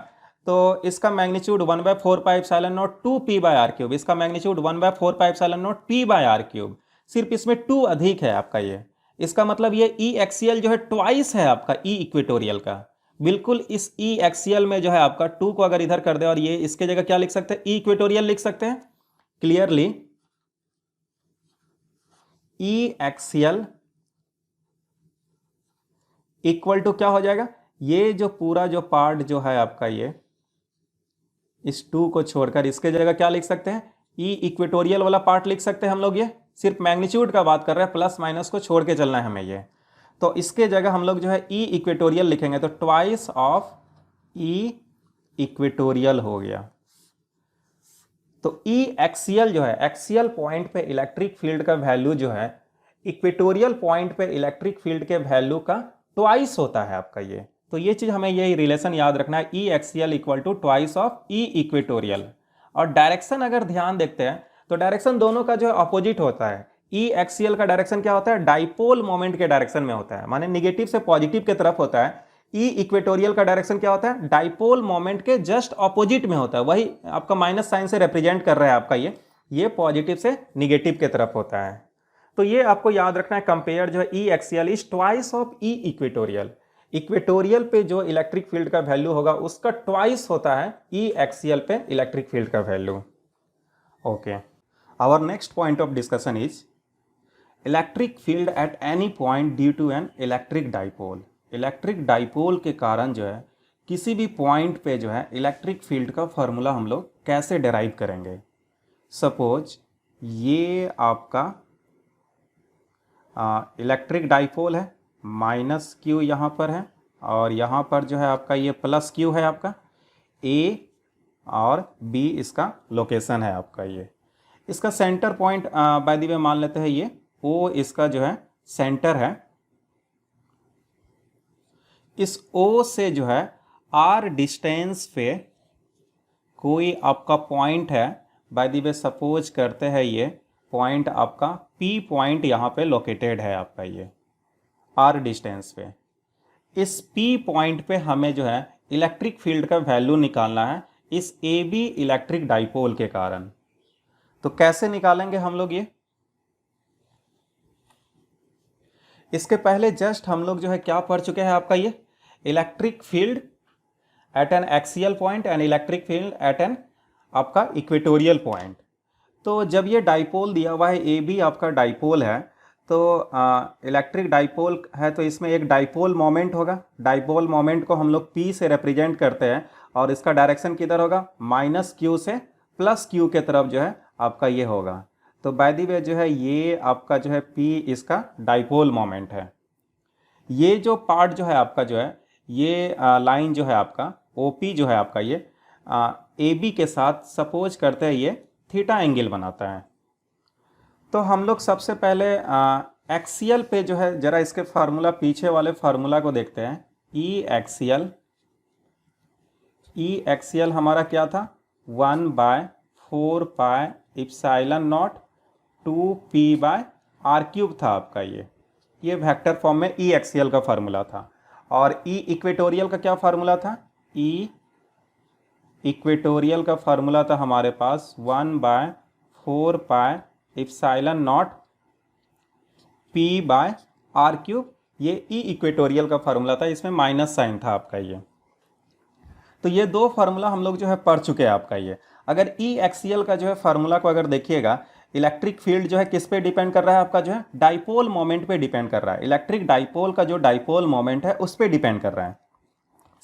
तो इसका मैग्नीट्यूड 1/4πε0 2p/r³, इसका मैग्नीट्यूड 1/4πε0 p/r³, सिर्फ इसमें 2 अधिक है आपका ये। इसका मतलब ये ई एक्सियल जो है ट्वाइस है आपका ई इक्वेटोरियल का। बिल्कुल इस ई एक्सियल में जो है आपका 2 को अगर इधर कर दे और ये इसके जगह क्या लिख सकते हैं, ई इक्वेटोरियल लिख सकते हैं clearly. E axial equal to क्या हो जाएगा, ये जो पूरा जो पार्ट जो है आपका ये, इस 2 को छोड़कर इसके जगह क्या लिख सकते हैं, ई इक्वेटोरियल वाला पार्ट लिख सकते हैं हम लोग। ये सिर्फ मैग्नीट्यूड का बात कर रहे हैं, प्लस माइनस को छोड़ के चलना है हमें ये। तो इसके जगह हम लोग जो है ई इक्वेटोरियल लिखेंगे, तो ट्वाइस ऑफ ई इक्वेटोरियल हो गया। तो ई एक्सियल जो है, एक्सियल पॉइंट पे इलेक्ट्रिक फील्ड का वैल्यू जो है इक्वेटोरियल पॉइंट पे इलेक्ट्रिक फील्ड के वैल्यू का ट्वाइस होता है आपका ये। तो ये चीज हमें यही रिलेशन याद रखना है, E axial equal to twice of E equatorial. और डायरेक्शन अगर ध्यान देखते हैं तो डायरेक्शन दोनों का जो है अपोजिट होता है। ई एक्सियल का डायरेक्शन क्या होता है, डाइपोल मोमेंट के डायरेक्शन में होता है, माने निगेटिव से पॉजिटिव की तरफ होता है। ई इक्वेटोरियल का डायरेक्शन क्या होता है, डाइपोल मोमेंट के जस्ट ऑपोजिट में होता है। वही आपका माइनस साइन से रिप्रेजेंट कर रहा है आपका ये पॉजिटिव से निगेटिव की तरफ होता है। तो ये आपको याद रखना है, कंपेयर जो है E axial is twice of E equatorial. Equatorial पे जो इलेक्ट्रिक फील्ड का वैल्यू होगा उसका ट्वाइस होता है ई एक्सियल पे इलेक्ट्रिक फील्ड का value. Okay, our next point of discussion is electric field at any point due to an electric dipole. Electric dipole के कारण जो है किसी भी पॉइंट पे जो है इलेक्ट्रिक फील्ड का फॉर्मूला हम लोग कैसे डिराइव करेंगे। सपोज ये आपका इलेक्ट्रिक डाइपोल है, माइनस क्यू यहाँ पर है और यहाँ पर जो है आपका ये प्लस क्यू है, आपका ए और बी इसका लोकेशन है आपका। ये इसका सेंटर पॉइंट बाय द वे मान लेते हैं, ये ओ इसका जो है सेंटर है। इस ओ से जो है आर डिस्टेंस पे कोई आपका पॉइंट है, बाय द वे सपोज करते हैं ये पॉइंट आपका पी पॉइंट यहाँ पे लोकेटेड है आपका, ये आर डिस्टेंस पे। इस पी पॉइंट पे हमें जो है इलेक्ट्रिक फील्ड का वैल्यू निकालना है इस ए बी इलेक्ट्रिक डाइपोल के कारण। तो कैसे निकालेंगे हम लोग ये, इसके पहले जस्ट हम लोग जो है क्या पढ़ चुके हैं आपका, ये electric field at an axial point and electric field at an आपका इक्वेटोरियल पॉइंट। तो जब ये डाइपोल दिया हुआ है, ए बी आपका डाइपोल है, तो इलेक्ट्रिक डाइपोल है तो इसमें एक डाइपोल मोमेंट होगा। डाइपोल मोमेंट को हम लोग पी से रिप्रेजेंट करते हैं और इसका डायरेक्शन किधर होगा, माइनस क्यू से प्लस क्यू के तरफ जो है आपका ये होगा। तो बाय द वे जो है ये आपका जो है पी इसका डाइपोल मोमेंट है। ये जो पार्ट जो है आपका जो है ये लाइन जो है आपका ओ पी जो है आपका ये ए बी के साथ सपोज करते हैं ये थीटा एंगल बनाता है। तो हम लोग सबसे पहले एक्सियल पे जो है जरा इसके फार्मूला, पीछे वाले फार्मूला को देखते हैं। ई एक्सियल हमारा क्या था, 1/4 पाई इप्सिलॉन नॉट 2p/r³ था आपका। ये वेक्टर फॉर्म में ई एक्सियल का फार्मूला था। और ई इक्वेटोरियल का क्या फार्मूला था, ई इक्वेटोरियल का फार्मूला था हमारे पास 1/4 पाई इप्सिलॉन नॉट p/r³। ये ई इक्वेटोरियल का फार्मूला था, इसमें माइनस साइन था आपका ये। तो ये दो फार्मूला हम लोग जो है पढ़ चुके हैं आपका ये। अगर ई एक्सियल का जो है फार्मूला को अगर देखिएगा, इलेक्ट्रिक फील्ड जो है किस पे डिपेंड कर रहा है आपका, जो है डाइपोल मोमेंट पे डिपेंड कर रहा है। इलेक्ट्रिक डाइपोल का जो डाइपोल मोमेंट है उस पे डिपेंड कर रहा है।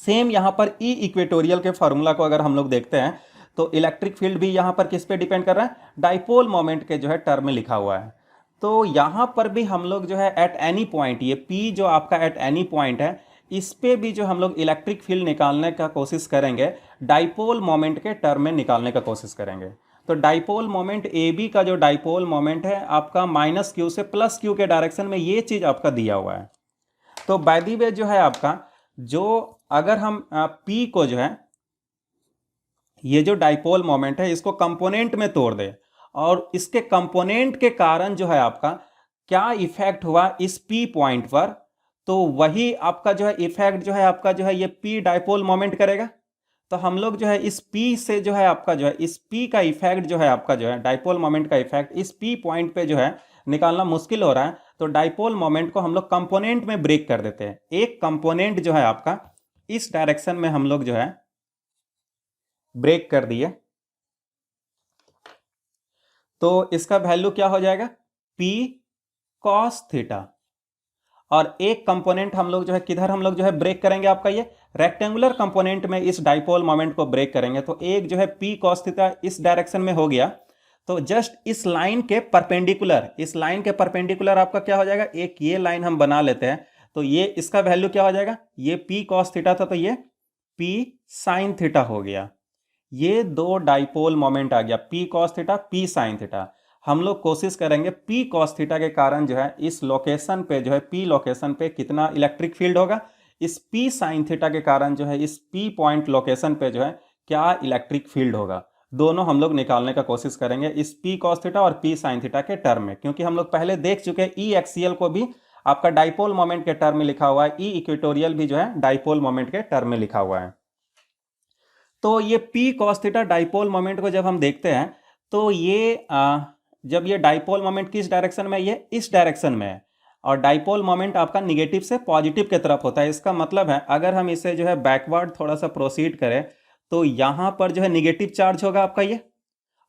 सेम यहाँ पर ई इक्वेटोरियल के फार्मूला को अगर हम लोग देखते हैं तो इलेक्ट्रिक फील्ड भी यहाँ पर किस पे डिपेंड कर रहा है, डाइपोल मोमेंट के जो है टर्म में लिखा हुआ है। तो यहाँ पर भी हम लोग जो है एट एनी पॉइंट, ये पी जो आपका एट एनी पॉइंट है, इस पे भी जो हम लोग इलेक्ट्रिक फील्ड निकालने का कोशिश करेंगे, डाइपोल मोमेंट के टर्म में निकालने का कोशिश करेंगे। तो डाइपोल मोमेंट ए बी का जो डाइपोल मोमेंट है आपका माइनस क्यू से प्लस क्यू के डायरेक्शन में, ये चीज आपका दिया हुआ है। तो बाय द वे जो है आपका जो अगर हम पी को जो है ये जो डाइपोल मोमेंट है इसको कंपोनेंट में तोड़ दे और इसके कंपोनेंट के कारण जो है आपका क्या इफेक्ट हुआ इस पी पॉइंट पर, तो वही आपका जो है इफेक्ट जो है आपका जो है ये पी डाइपोल मोमेंट करेगा। तो हम लोग जो है इस पी से जो है आपका जो है इस पी का इफेक्ट जो है आपका जो है डाइपोल मोमेंट का इफेक्ट इस पी पॉइंट पे जो है निकालना मुश्किल हो रहा है। तो डाइपोल मोमेंट को हम लोग कंपोनेंट में ब्रेक कर देते हैं। एक कंपोनेंट जो है आपका इस डायरेक्शन में हम लोग जो है ब्रेक कर दिए, तो इसका वैल्यू क्या हो जाएगा, P cos थीटा। और एक कंपोनेंट हम लोग जो है किधर हम लोग जो है ब्रेक करेंगे, आपका ये रेक्टेंगुलर कंपोनेंट में इस डाइपोल मोमेंट को ब्रेक करेंगे। तो एक जो है P cos थीटा इस डायरेक्शन में हो गया, तो जस्ट इस लाइन के परपेंडिकुलर, इस लाइन के परपेंडिकुलर आपका क्या हो जाएगा, एक ये लाइन हम बना लेते हैं। तो ये इसका वैल्यू क्या हो जाएगा, ये P cos थीटा था तो ये P sin थीटा हो गया। ये दो डाइपोल मोमेंट आ गया, P cos theta P sin theta. हम लोग कोशिश करेंगे P cos थीटा के कारण जो है इस लोकेशन पे जो है P लोकेशन पे कितना इलेक्ट्रिक फील्ड होगा, इस P sin थीटा के कारण जो है इस P पॉइंट लोकेशन पे जो है क्या इलेक्ट्रिक फील्ड होगा। दोनों हम लोग निकालने का कोशिश करेंगे इस P cos थीटा और P sin थीटा के टर्म में, क्योंकि हम लोग पहले देख चुके हैं ई एक्सियल को भी आपका डाइपोल मोमेंट के टर्म में लिखा हुआ है, ई इक्वेटोरियल भी जो है डाइपोल मोमेंट के टर्म में लिखा हुआ है। तो ये P cos theta dipole moment को जब हम देखते हैं तो ये जब ये डाइपोल मोमेंट किस डायरेक्शन में, ये इस डायरेक्शन में है और डाइपोल मोमेंट आपका निगेटिव से पॉजिटिव की तरफ होता है। इसका मतलब है अगर हम इसे जो है बैकवर्ड थोड़ा सा प्रोसीड करें तो यहाँ पर जो है निगेटिव चार्ज होगा आपका ये,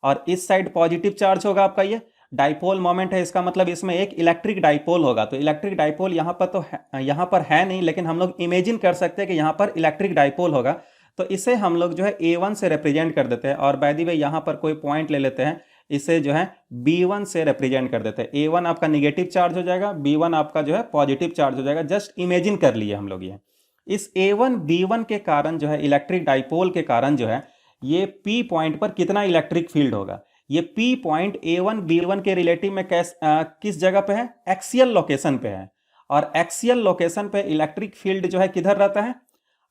और इस साइड पॉजिटिव चार्ज होगा आपका, ये डाइपोल मोमेंट है, इसका मतलब इसमें एक इलेक्ट्रिक डाइपोल होगा। तो इलेक्ट्रिक डाइपोल यहाँ पर तो है, यहाँ पर है नहीं, लेकिन हम लोग इमेजिन कर सकते हैं कि यहाँ पर इलेक्ट्रिक डाइपोल होगा। तो इसे हम लोग जो है A1 से रिप्रेजेंट कर देते हैं, और बाय द वे यहाँ पर कोई पॉइंट ले लेते हैं, इसे जो है B1 से रिप्रेजेंट कर देते हैं। A1 आपका निगेटिव चार्ज हो जाएगा, B1 आपका जो है पॉजिटिव चार्ज हो जाएगा। जस्ट इमेजिन कर लिए हम लोग ये। इस A1 B1 के कारण जो है, इलेक्ट्रिक डाइपोल के कारण जो है, ये P पॉइंट पर कितना इलेक्ट्रिक फील्ड होगा। ये P पॉइंट A1 B1 के रिलेटिव में किस जगह पे है, एक्सियल लोकेशन पे है। और एक्सियल लोकेशन पे इलेक्ट्रिक फील्ड जो है किधर रहता है,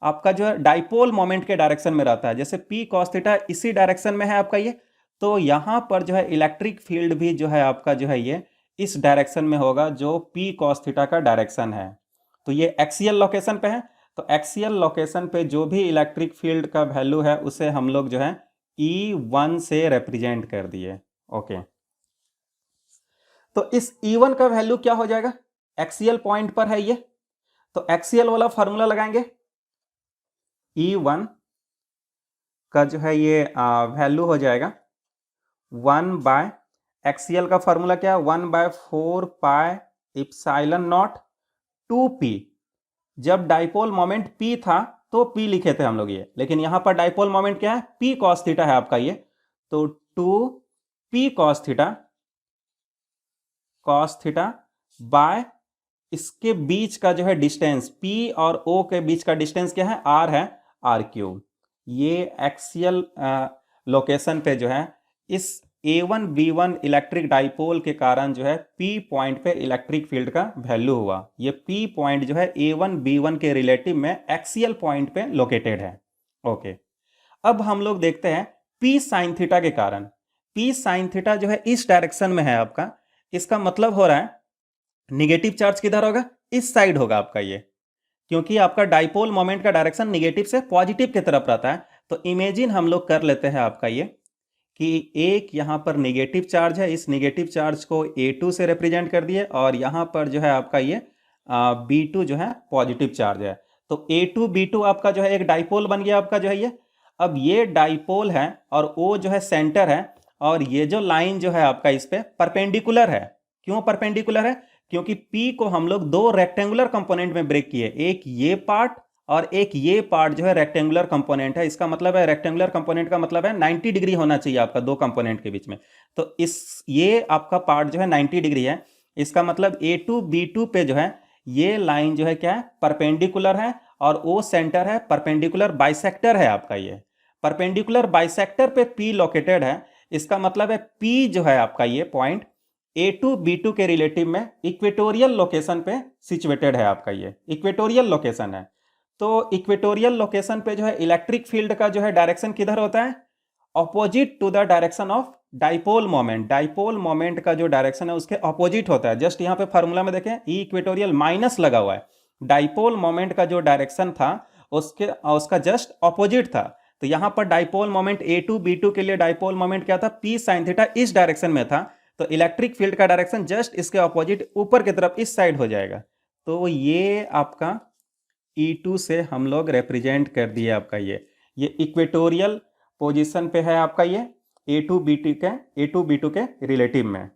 आपका जो है डाइपोल मोमेंट के डायरेक्शन में रहता है। जैसे P cos थीटा इसी डायरेक्शन में है आपका ये, तो यहां पर जो है इलेक्ट्रिक फील्ड भी जो है आपका जो है ये इस डायरेक्शन में होगा, जो P cos थीटा का डायरेक्शन है। तो ये एक्सियल लोकेशन पे है। तो एक्सियल लोकेशन पे जो भी इलेक्ट्रिक फील्ड का वैल्यू है, उसे हम लोग जो है E1 से रिप्रेजेंट कर दिए। ओके, तो इस E1 का वैल्यू क्या हो जाएगा, एक्सियल पॉइंट पर है ये, तो एक्सियल वाला फॉर्मूला लगाएंगे। E1 का जो है ये वैल्यू हो जाएगा 1 बाय, एक्सियल का फॉर्मूला क्या है, 1/4 पाई इप्सिलॉन नॉट 2p। जब डाइपोल मोमेंट P था तो P लिखे थे हम लोग ये, लेकिन यहां पर डाइपोल मोमेंट क्या है, P cos थीटा है आपका ये, तो 2p cos थीटा बाय इसके बीच का जो है डिस्टेंस, P और O के बीच का डिस्टेंस क्या है, r3। ये एक्सियल लोकेशन पे जो है इस A1 B1 इलेक्ट्रिक डाइपोल के कारण जो है P पॉइंट पे इलेक्ट्रिक फील्ड का वैल्यू हुआ। ये P पॉइंट जो है A1 B1 के रिलेटिव में एक्सियल पॉइंट पे लोकेटेड है। ओके, अब हम लोग देखते हैं P sin थीटा के कारण। P sin थीटा जो है इस डायरेक्शन में है आपका, इसका मतलब हो रहा है निगेटिव चार्ज किधर होगा, इस साइड होगा आपका ये, क्योंकि आपका डाइपोल मोमेंट का डायरेक्शन निगेटिव से पॉजिटिव की तरफ रहता है। तो इमेजिन हम लोग कर लेते हैं आपका ये कि एक यहां पर नेगेटिव चार्ज है, इस नेगेटिव चार्ज को A2 से रिप्रेजेंट कर दिए, और यहां पर जो है आपका ये B2 जो है पॉजिटिव चार्ज है। तो A2 B2 आपका जो है एक डाइपोल बन गया आपका जो है ये। अब ये डाइपोल है और O जो है सेंटर है, और ये जो लाइन जो है आपका इस पे परपेंडिकुलर है। क्यों परपेंडिकुलर है, क्योंकि P को हम लोग दो रेक्टेंगुलर कंपोनेंट में ब्रेक किए, एक ये पार्ट और एक ये पार्ट जो है रेक्टेंगुलर कंपोनेंट है। इसका मतलब है रेक्टेंगुलर कंपोनेंट का मतलब है 90 डिग्री होना चाहिए आपका दो कंपोनेंट के बीच में। तो इस ये आपका पार्ट जो है 90 डिग्री है, इसका मतलब A2 B2 पे जो है ये लाइन जो है क्या है, परपेंडिकुलर है, और O सेंटर है, परपेंडिकुलर बाइसेक्टर है आपका ये। परपेंडिकुलर बाइसेक्टर पे P लोकेटेड है, इसका मतलब है P जो है आपका ये पॉइंट A2 B2 के रिलेटिव में इक्वेटोरियल लोकेशन पे सिचुएटेड है आपका ये, इक्वेटोरियल लोकेशन है। तो इक्वेटोरियल लोकेशन पे जो है इलेक्ट्रिक फील्ड का जो है डायरेक्शन किधर होता है, opposite to the direction of dipole moment. Dipole moment का जो डायरेक्शन है उसके ऑपोजिट होता है। जस्ट यहाँ पे फॉर्मूला में देखें, ई इक्वेटोरियल माइनस लगा हुआ है, डाइपोल मोमेंट का जो डायरेक्शन था उसका जस्ट ऑपोजिट था। तो यहाँ पर डाइपोल मोमेंट A2 B2 के लिए डाइपोल मोमेंट क्या था, P sin थीटा इस डायरेक्शन में था, तो इलेक्ट्रिक फील्ड का डायरेक्शन जस्ट इसके ऑपोजिट ऊपर की तरफ इस साइड हो जाएगा। तो ये आपका E2 से हम लोग रिप्रेजेंट कर दिए आपका ये इक्वेटोरियल पोजीशन पे है आपका ये A2 B2 के रिलेटिव में।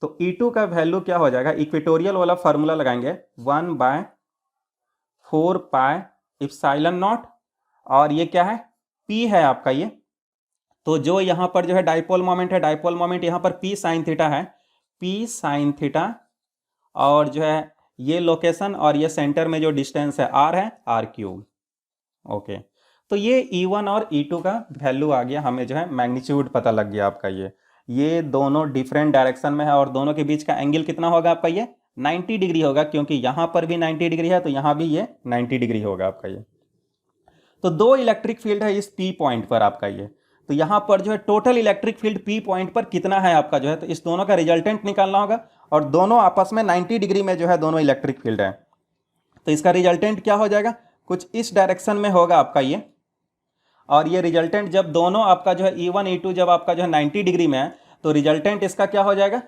तो E2 का वैल्यू क्या हो जाएगा, इक्वेटोरियल वाला फार्मूला लगाएंगे 1/4 पाई इप्सिलॉन नॉट, और ये क्या है, P है आपका ये। तो जो यहाँ पर जो है डाइपोल मोमेंट है, डाइपोल मोमेंट यहाँ पर P sin थीटा है, P sin थीटा, और जो है ये लोकेशन और ये सेंटर में जो डिस्टेंस है r3। ओके, तो ये E1 और E2 का वैल्यू आ गया, हमें जो है मैग्नीट्यूड पता लग गया आपका ये दोनों डिफरेंट डायरेक्शन में है, और दोनों के बीच का एंगल कितना होगा आपका ये 90 डिग्री होगा, क्योंकि यहां पर भी 90 डिग्री है तो यहां भी ये 90 डिग्री होगा आपका ये। तो दो इलेक्ट्रिक फील्ड है इस P पॉइंट पर आपका ये। तो यहां पर जो है total electric field P point पर कितना है आपका जो है, तो इस दोनों का रिजल्टेंट निकालना होगा, और दोनों आपस में 90 डिग्री में जो है दोनों इलेक्ट्रिक फील्ड है। तो इसका रिजल्टेंट क्या हो जाएगा, कुछ इस डायरेक्शन में होगा आपका ये, और ये रिजल्टेंट जब दोनों आपका जो है E1 E2 जब आपका जो है 90 डिग्री में है, तो रिजल्टेंट इसका क्या हो जाएगा,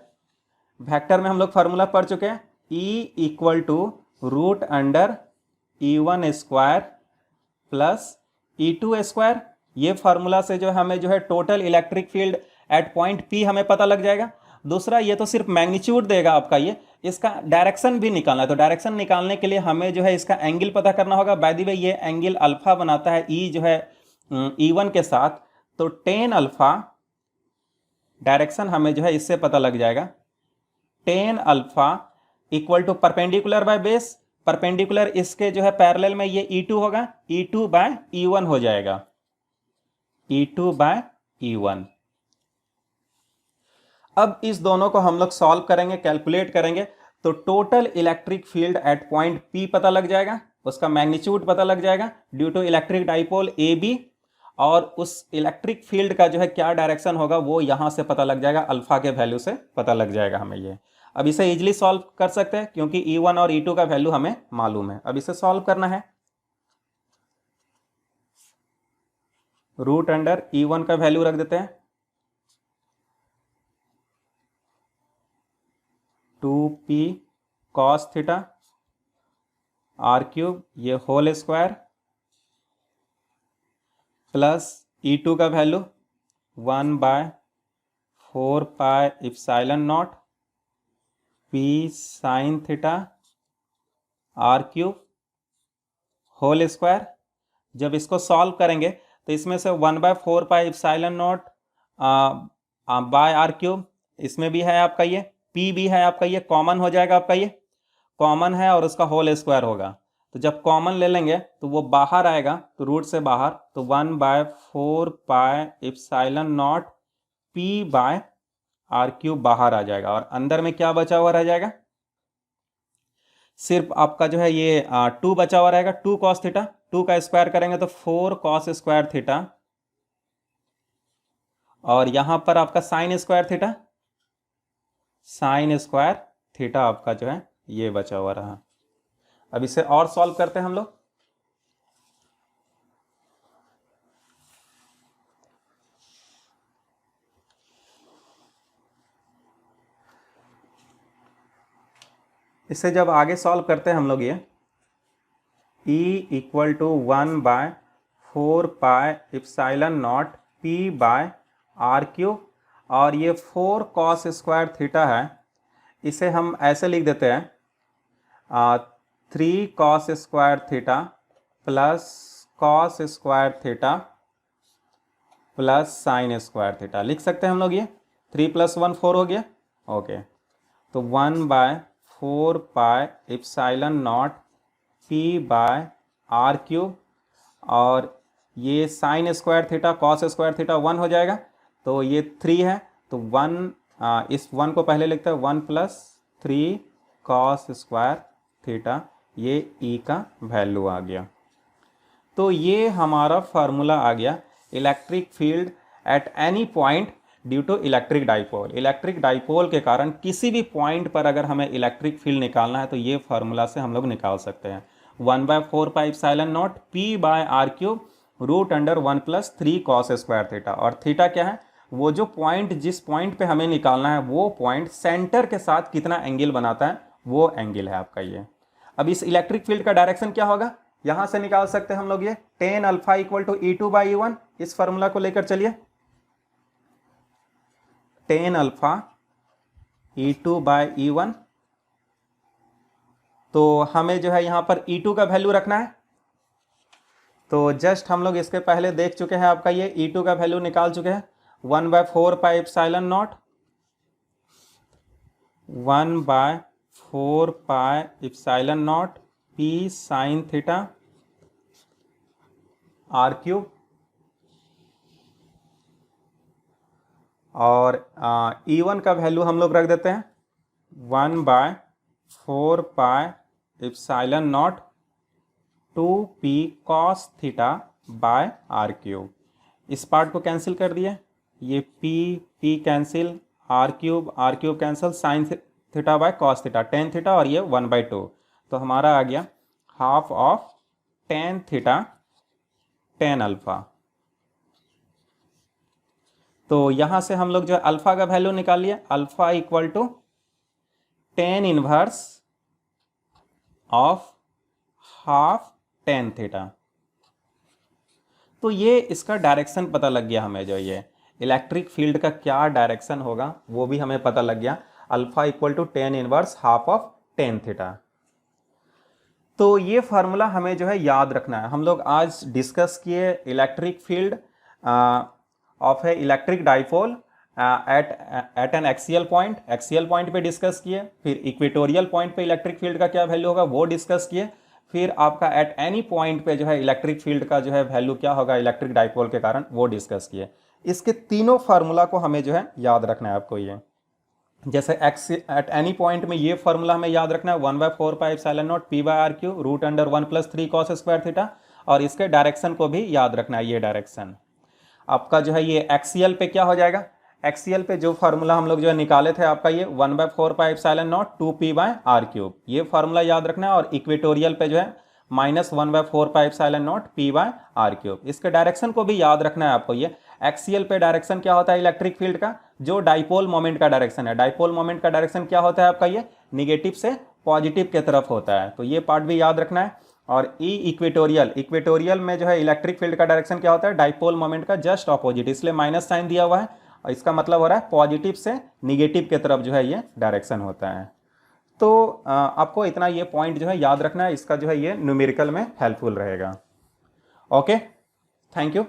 वेक्टर में हम लोग फार्मूला पढ़ चुके हैं, E equal to root under E1 square plus E2 square. ये फार्मूला से जो हमें जो है total electric field at point P हमें पता लग जाएगा। दूसरा, ये तो सिर्फ मैग्नीट्यूड देगा आपका, ये इसका डायरेक्शन भी निकालना है। तो डायरेक्शन निकालने के लिए हमें जो है इसका एंगल पता करना होगा। बाय द वे ये एंगल अल्फा बनाता है ई जो है E1 के साथ, तो टेन अल्फा डायरेक्शन हमें जो है इससे पता लग जाएगा। Tan alpha equal to perpendicular by base, perpendicular इसके जो है पैरेलल में ये E2 होगा, E2 बाय E1 हो जाएगा, E2 बाय E1। अब इस दोनों को हम लोग सॉल्व करेंगे, कैलकुलेट करेंगे, तो total electric field at point P पता लग जाएगा, उसका मैग्नीट्यूड पता लग जाएगा due to electric dipole AB, और उस इलेक्ट्रिक फील्ड का जो है क्या डायरेक्शन होगा वो यहां से पता लग जाएगा, अल्फा के वैल्यू से पता लग जाएगा हमें ये। अब इसे इजीली सॉल्व कर सकते हैं क्योंकि E1 और E2 का वैल्यू हमें मालूम है। अब इसे सॉल्व करना है। रूट अंडर E1 का वैल्यू रख देते हैं 2p cos थीटा r³ ये होल स्क्वायर प्लस E2 का value 1/4 pi epsilon naught p sin theta r³ whole square. जब इसको सॉल्व करेंगे तो इसमें से 1/4 pi epsilon not bye r³, इसमें भी है आपका ये p भी है आपका ये, कॉमन हो जाएगा आपका, ये कॉमन है और उसका होल स्क्वायर होगा। तो जब कॉमन ले लेंगे तो वो बाहर आएगा, तो रूट से बाहर, तो 1/4 pi epsilon naught p by r³ बाहर आ जाएगा, और अंदर में क्या बचा हुआ रह जाएगा, सिर्फ आपका जो है ये 2 बचा हुआ रहेगा, 2 cos थीटा, 2 का स्क्वायर करेंगे तो 4 cos स्क्वायर थीटा, और यहां पर आपका sign square theta, sign square theta आपका जो है ये बचा हुआ रहा। अब इसे और सॉल्व करते हैं हम लोग। इसे जब आगे सॉल्व करते हैं हम लोग, ये E equal to 1/4 pi epsilon naught p by r³, और ये 4 cos स्क्वायर थीटा है, इसे हम ऐसे लिख देते हैं 3 cos square theta plus cos square theta plus sign square theta, लिख सकते हैं हम लोग। ये 3 + 1 4 हो गया, ओके। तो 1/4 pi epsilon naught p by r³, और ये sine square theta cos square theta 1 हो जाएगा, तो ये 3 है, तो 1 इस 1 को पहले लिखते हैं 1 + 3 cos स्क्वायर थीटा, ये E का वैल्यू आ गया। तो ये हमारा फार्मूला आ गया electric field at any point due to electric dipole. Electric dipole के कारण किसी भी पॉइंट पर अगर हमें इलेक्ट्रिक फील्ड निकालना है तो ये फार्मूला से हम लोग निकाल सकते हैं। 1/4 pi epsilon naught p by r³ root under 1 + 3 cos square theta, और थीटा क्या है, वो जो पॉइंट जिस पॉइंट पे हमें निकालना है वो पॉइंट सेंटर के साथ कितना एंगल बनाता है वो एंगल है आपका ये। अब इस इलेक्ट्रिक फील्ड का डायरेक्शन क्या होगा, यहां से निकाल सकते हैं हम लोग, ये tan alpha equal to E2 by E1, इस फॉर्मूला को लेकर चलिए, tan alpha E2 by E1, तो हमें जो है यहां पर E2 का वैल्यू रखना है। तो जस्ट हम लोग इसके पहले देख चुके हैं, आपका ये E2 का वैल्यू निकाल चुके हैं, 1/4 pi epsilon not, 1/4 pi epsilon naught p sine theta r³, और E1 का वैल्यू हम लोग रख देते हैं 1/4 pi epsilon naught 2p cos theta by r³। इस पार्ट को कैंसिल कर दिए, ये p cancel, r³ cancel, sine theta by cos theta, tan theta, और ये 1/2, तो हमारा आ गया half of tan theta tan alpha. तो यहां से हम लोग जो है अल्फा का वैल्यू निकाल लिए, alpha equal to tan inverse of half tan theta. तो ये इसका डायरेक्शन पता लग गया हमें, जो ये इलेक्ट्रिक फील्ड का क्या डायरेक्शन होगा वो भी हमें पता लग गया, alpha equal to tan inverse half of tan theta. तो ये फार्मूला हमें जो है याद रखना है। हम लोग आज डिस्कस किए electric field of A electric dipole at an axial point पे डिस्कस किए, फिर इक्वेटोरियल पॉइंट पे इलेक्ट्रिक फील्ड का क्या वैल्यू होगा वो डिस्कस किए, फिर आपका एट एनी पॉइंट पे जो है इलेक्ट्रिक फील्ड का जो है वैल्यू क्या होगा इलेक्ट्रिक डाइपोल के कारण वो डिस्कस किए। इसके तीनों फार्मूला को हमें जो है याद रखना है आपको। ये जैसे एक्स एट एनी पॉइंट में ये फार्मूला हमें याद रखना है 1/4πε0 p/r³ √1+3 cos स्क्वायर थीटा, और इसके डायरेक्शन को भी याद रखना है। ये डायरेक्शन आपका जो है ये एक्सियल पे क्या हो जाएगा, एक्सियल पे जो फार्मूला हम लोग जो है निकाले थे आपका ये 1/4πε0 2p/r³, ये फार्मूला याद रखना है। और इक्वेटोरियल पे जो है -1/4πε0 p/r³, इसके डायरेक्शन को भी याद रखना है आपको। ये एक्सियल पे डायरेक्शन क्या होता है इलेक्ट्रिक फील्ड का, जो डाइपोल मोमेंट का डायरेक्शन है, डाइपोल मोमेंट का डायरेक्शन क्या होता है आपका ये निगेटिव से पॉजिटिव की तरफ होता है, तो ये पार्ट भी याद रखना है। और ई इक्वेटोरियल में जो है इलेक्ट्रिक फील्ड का डायरेक्शन क्या होता है डाइपोल मोमेंट का जस्ट ऑपोजिट, इसलिए माइनस साइन दिया हुआ है, और इसका मतलब हो रहा है पॉजिटिव से निगेटिव की तरफ जो है ये डायरेक्शन होता है। तो आपको इतना ये पॉइंट जो है याद रखना है, इसका जो है ये न्यूमेरिकल में हेल्पफुल रहेगा। Okay, thank you.